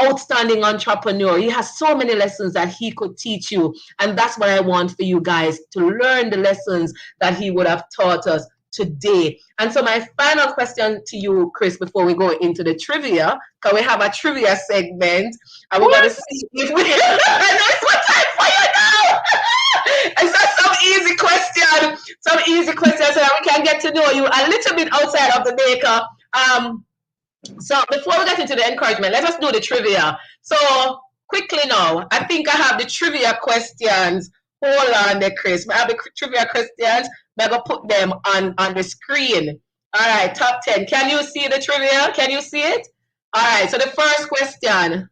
outstanding entrepreneur. He has so many lessons that he could teach you. And that's what I want for you guys to learn the lessons that he would have taught us today. And so my final question to you, Chris, before we go into the trivia, because we have a trivia segment, and we're going to What? see if we... I know it's what time for you now! It's just some easy question so that we can get to know you a little bit outside of the baker. So before we get into the encouragement, let us do the trivia. So quickly now. I think I have the trivia questions. Hold on there, Chris. I have the trivia questions. I'm going to put them on the screen. All right, top 10. Can you see the trivia? Can you see it? All right, so the first question.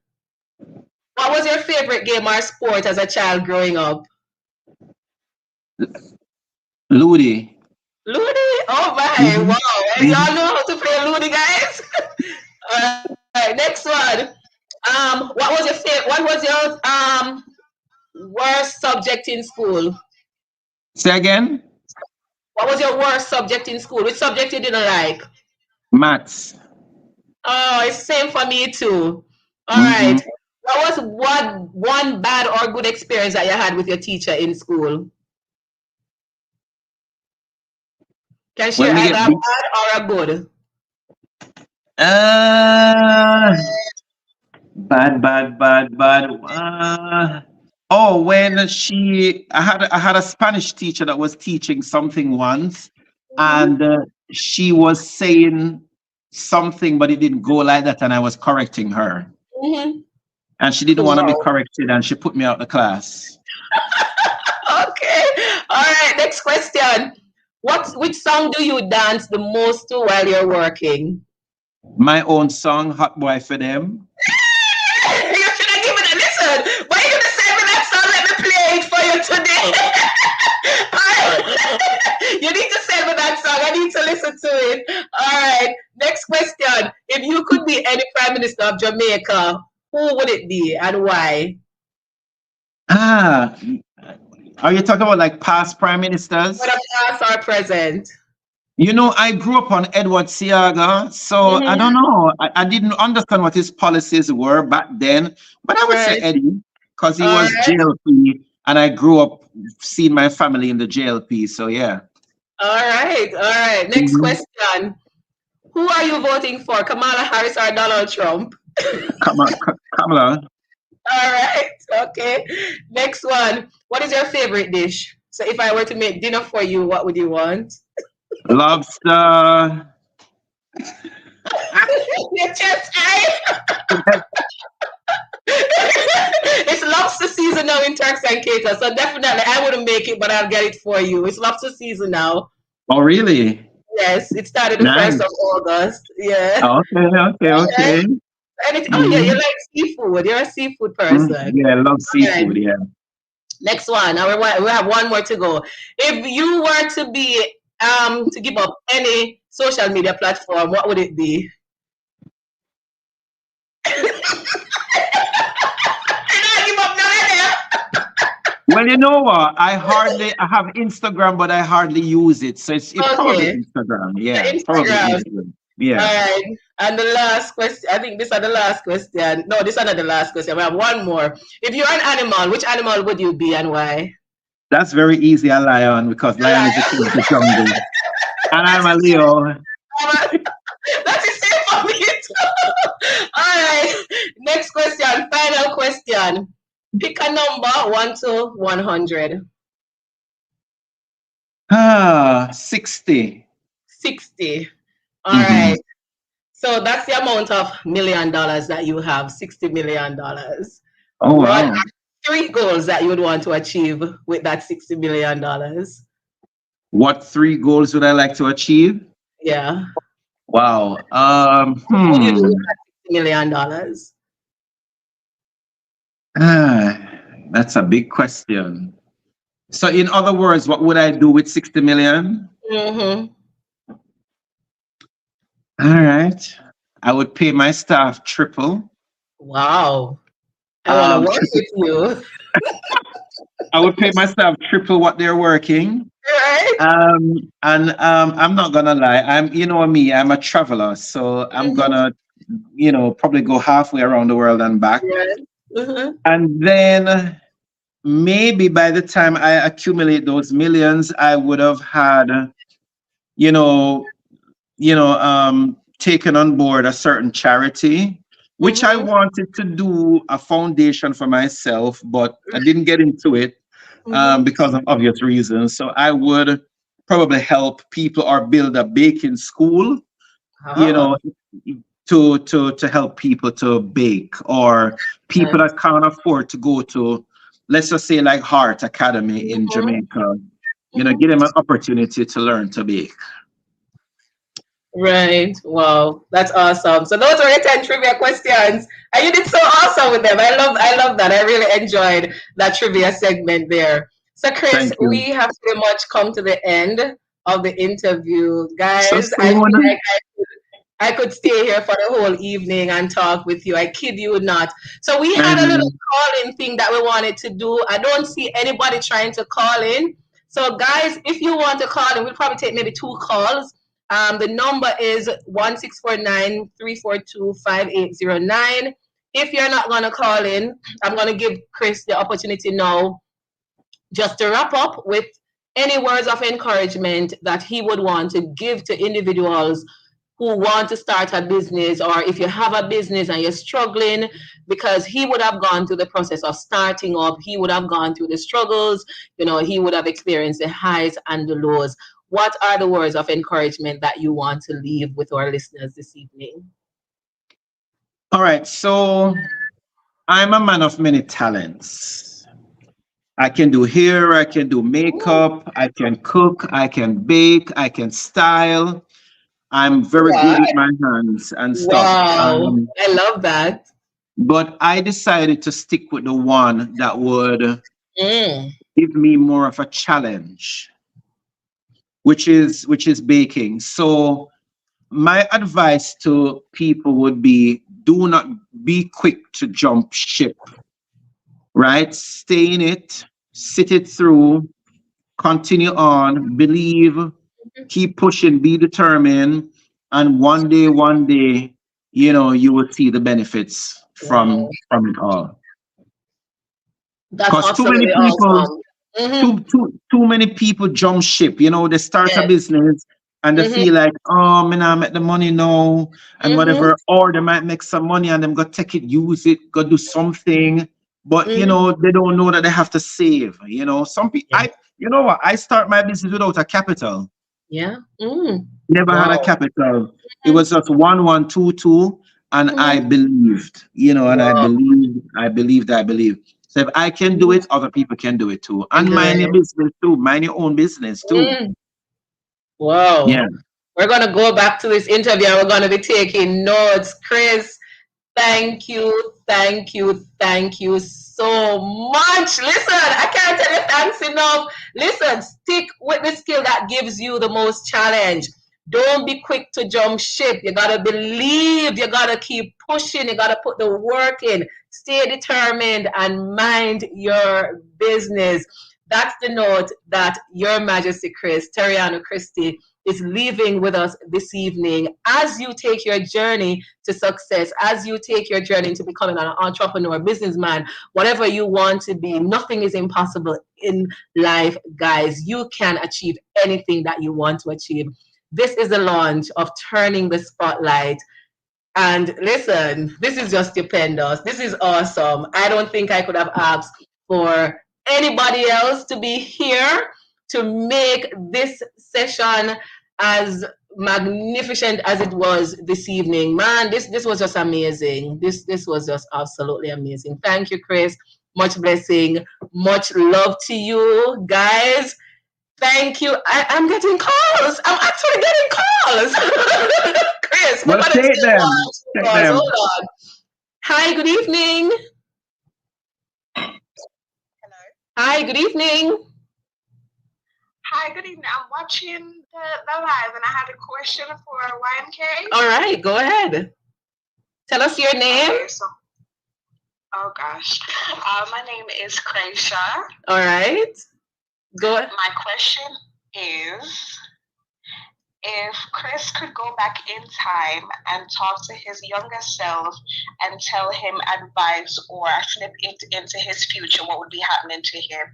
What was your favorite game or sport as a child growing up? Ludi. Ludi? Oh my, Mhm. wow. Y'all know how to play Ludi, guys? All right, next one. What was your worst subject in school? Say again? What was your worst subject in school? Which subject you didn't like? Maths. Oh, it's the same for me too. All Hmm. right. What was one bad or good experience that you had with your teacher in school? Can share When we either get a beat. bad or a good. Uh, bad. Oh, when I had a Spanish teacher that was teaching something once, Mm-hmm. and she was saying something, but it didn't go like that, and I was correcting her, Mm-hmm. and she didn't want to be Wow. corrected, and she put me out the class. Okay. All right. Next question. Which song do you dance the most to while you're working? My own song, Hot Boy for Them. You should have given a listen. Why you gonna send me that song? Let me play it for you today. Alright. You need to send me that song. I need to listen to it. All right. Next question. If you could be any prime minister of Jamaica, who would it be and why? Ah, are you talking about like past prime ministers? Whether past or present. You know, I grew up on Edward Siaga, so I don't Mm-hmm. know. I didn't understand what his policies were back then, but I would say Right. Eddie, because he All was right. JLP, and I grew up seeing my family in the JLP. So yeah. All right. All right. Next Mhm. question. Who are you voting for, Kamala Harris or Donald Trump? Kamala, All right. Okay. Next one. What is your favorite dish? So if I were to make dinner for you, what would you want? lobster. Your chest eye. It's lobster season now in Turks and Caicos, so definitely I wouldn't make it, but I'll get it for you. It's lobster season now. Oh, really? Yes, it started the Nice. 1st of August. Yeah. All right. Okay. Oh yeah, you Mhm. like seafood. You're a seafood person. Yeah, I love All right. seafood. Yeah. Next one. Now we have one more to go. If you were to give up any social media platform, what would it be? I don't give up none Well, you know what? I have Instagram, but I hardly use it. So it's of them. probably Okay. Instagram. The Yeah, probably Instagram. Instagram. All Yeah, right. And the last question. I think this is the last question. No, this is not the last question. We have one more. If you're an animal, which animal would you be and why? that's very easy. A lion because A lion is the king of the jungle, and I'm That's a the same. Leo. That's the same for me too. All right. Next question. Final question. Pick a number 1 to 100. 60. 60. All Mm-hmm. right. So that's the amount of $1 million that you have, $60 million. Oh What are wow! 3 goals that you would want to achieve with that $60 million? What 3 goals would I like to achieve? Yeah. Wow. What would you do with that $60 million? Ah, that's a big question. So, in other words, what would I do with 60 million? Mm-hmm. All right. I would pay my staff triple. Wow. I want to Um, work triple. with you. I would pay my staff triple what they're working. Right? And I'm not gonna lie. You know me. I'm a traveler, so I'm Mm-hmm. gonna, probably go halfway around the world and back. Right. Mm-hmm. And then maybe by the time I accumulate those millions, I would have had, you know, taken on board a certain charity, which I Mm-hmm. wanted to do a foundation for myself, but I didn't get into it Mm-hmm. because of obvious reasons. So I would probably help people or build a baking school, you Oh. know, to help people to bake, or people Nice. that can't afford to go to, let's just say, like Heart Academy in Mhm, Jamaica, mhm. give them an opportunity to learn to bake. Right. Wow. That's awesome. So those were your 10 trivia questions. And you did so awesome with them. I love that. I really enjoyed that trivia segment there. So Chris, Thank you. we have pretty much come to the end of the interview. So Guys, I feel soon. like I could stay here for the whole evening and talk with you. I kid you not. So we I had a little know. call-in thing that we wanted to do. I don't see anybody trying to call in. So guys, if you want to call in, we'll probably take maybe two calls. The number is 1649-342-5809. If you're not gonna call in, I'm gonna give Chris the opportunity now just to wrap up with any words of encouragement that he would want to give to individuals who want to start a business, or if you have a business and you're struggling, because he would have gone through the process of starting up, he would have gone through the struggles, he would have experienced the highs and the lows. What are the words of encouragement that you want to leave with our listeners this evening? All right. So I'm a man of many talents. I can do hair, I can do Ooh, makeup, I can cook, I can bake, I can style. I'm very good what? with my hands and stuff. Wow, I love that. But I decided to stick with the one that would Mm, give me more of a challenge, which is baking. So my advice to people would be, do not be quick to jump ship, right? Stay in it, sit it through, continue on, believe, keep pushing, be determined, and one day, you will see the benefits wow, from it all. that's Because too many absolutely people, awesome. Hmm. too many people jump ship. They start a Yes. business and they Hmm. feel like, oh, me nah make the money now and Hmm. whatever, or they might make some money and them go take it, use it, go do something. But Hmm. they don't know that they have to save. Some people, Yeah. you know what? I start my business without a capital. Yeah. Mm. Never had a Wow. capital. It Mhm. was just 1122, and I Mhm. believed, and I Wow. believed. So if I can do Mhm. it, other people can do it too. Can And do mind your it. business too. Mind your own business too. Mm. Wow. Yeah. We're gonna go back to this interview and we're gonna be taking notes. Chris, thank you so much. Listen, I can't tell you thanks enough. Listen, stick with the skill that gives you the most challenge. Don't be quick to jump ship. You gotta believe, you gotta keep pushing, you gotta put the work in, stay determined, and mind your business. That's the note that Your Majesty Kris, Tariano Christie, is leaving with us this evening as you take your journey to success, as you take your journey into becoming an entrepreneur, businessman, whatever you want to be. Nothing is impossible in life, guys. You can achieve anything that you want to achieve. This is the launch of Turning the Spotlight. And listen, this is just stupendous. This is awesome. I don't think I could have asked for anybody else to be here to make this session as magnificent as it was this evening. Man, this was just amazing. This was just absolutely amazing. Thank you, Chris. Much blessing, much love to you guys. Thank you. I'm getting calls. I'm actually getting calls. Chris, we're Well, gonna take take them. one, two Take calls. them. Hold on. Hi, good evening. Hello. Hi, good evening. Hi, good evening. I'm watching the live and I had a question for YMK. All right, go ahead. Tell us your name. Okay, so, oh gosh. My name is Kraisha. All right. Go. My question is if Kris could go back in time and talk to his younger self and tell him advice or slip into his future, what would be happening to him?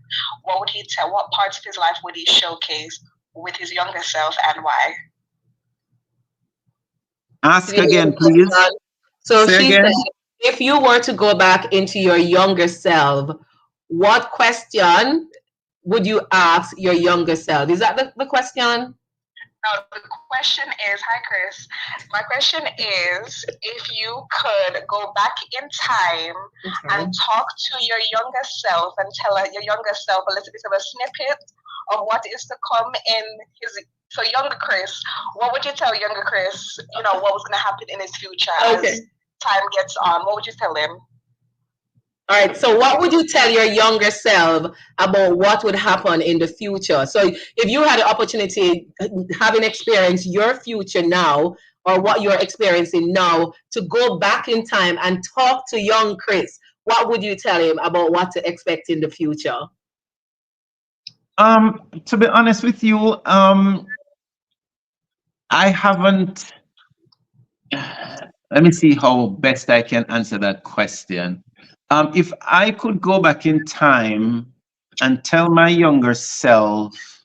What would he tell? What parts of his life would he showcase with his younger self and why? Ask Did you hear again, the please. question? So Say she said, again. if you were to go back into your younger self, what question would you ask your younger self? Is that the question? Now, the question is, hi, Kris. My question is, if you could go back in time and talk to your younger self and tell your younger self a little bit of a snippet of what is to come in his. So, younger Kris, what would you tell younger Kris? You know, what was going to happen in his future as time gets on? What would you tell him? All right. So, what would you tell your younger self about what would happen in the future? So, if you had the opportunity, having experienced your future now, or what you're experiencing now, to go back in time and talk to young Kris, what would you tell him about what to expect in the future? To be honest with you, I haven't. Let me see how best I can answer that question. If I could go back in time and tell my younger self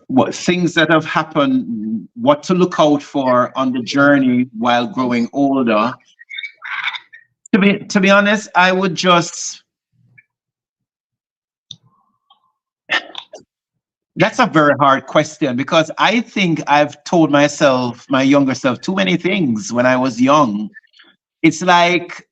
what things that have happened, what to look out for on the journey while growing older, to be honest, I would just. That's a very hard question because I think I've told myself, my younger self, too many things when I was young. It's like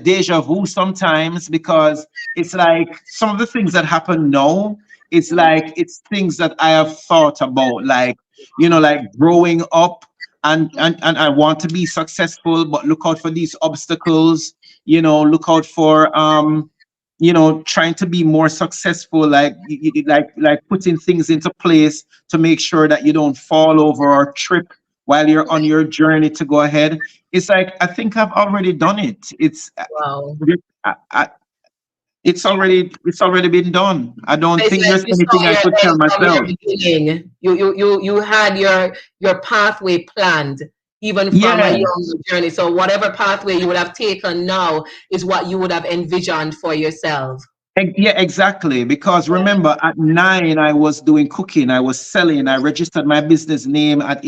deja vu sometimes because it's like some of the things that happen now, it's like it's things that I have thought about, like, like growing up and I want to be successful, but look out for these obstacles, look out for trying to be more successful, like putting things into place to make sure that you don't fall over or trip while you're on your journey to go ahead. It's like I think I've already done it. Wow. It's already been done. I don't It's think like there's you anything saw I your could tell end from your myself. beginning. You had your pathway planned even from a Yeah. young journey. So whatever pathway you would have taken now is what you would have envisioned for yourself. Yeah, exactly. Because remember, at 9, I was doing cooking. I was selling. I registered my business name at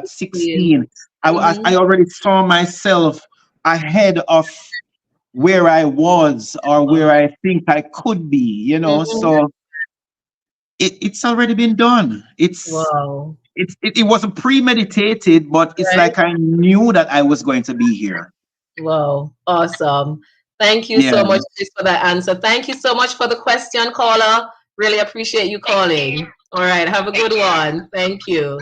16. I already saw myself ahead of where I was or where I think I could be. So it's already been done. Wow. It wasn't premeditated, but it's Right? like I knew that I was going to be here. Wow. Awesome. Thank you Yeah. so much, Kris, for that answer. Thank you so much for the question, caller. Really appreciate you calling. All right. Have a good one. Thank you.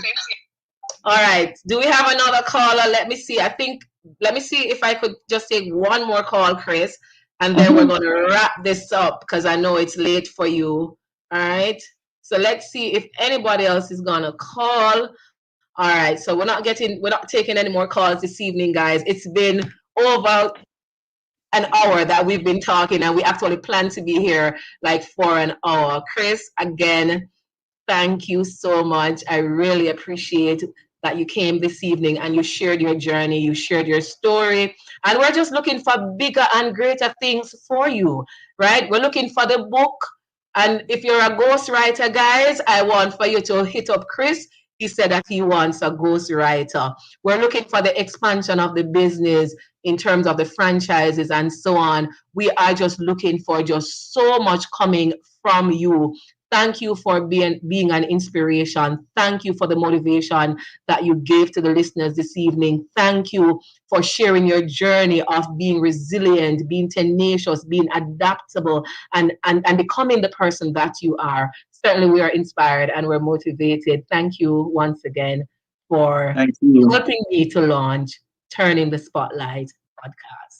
All right. Do we have another caller? Let me see if I could just take one more call, Kris, and then we're Mhm. going to wrap this up because I know it's late for you. All right. So let's see if anybody else is going to call. All right. So we're not taking any more calls this evening, guys. It's been over an hour that we've been talking, and we actually plan to be here like for an hour. Kris, again, thank you so much. I really appreciate that you came this evening and you shared your journey, you shared your story. And we're just looking for bigger and greater things for you, right? We're looking for the book. And if you're a ghostwriter, guys, I want for you to hit up Kris. He said that he wants a ghostwriter. We're looking for the expansion of the business in terms of the franchises and so on. We are just looking for just so much coming from you. Thank you for being an inspiration. Thank you for the motivation that you gave to the listeners this evening. Thank you for sharing your journey of being resilient, being tenacious, being adaptable, and becoming the person that you are. Certainly, we are inspired and we're motivated. Thank you once again for Thank you. helping me to launch Turning the Spotlight podcast.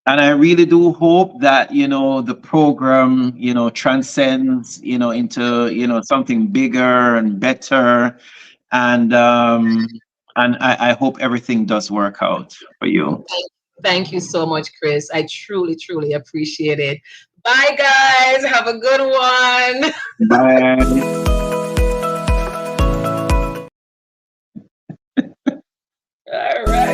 And I really do hope that, the program, transcends, into, something bigger and better. And I hope everything does work out for you. Thank you so much, Kris. I truly, truly appreciate it. Bye, guys. Have a good one. Bye. All right.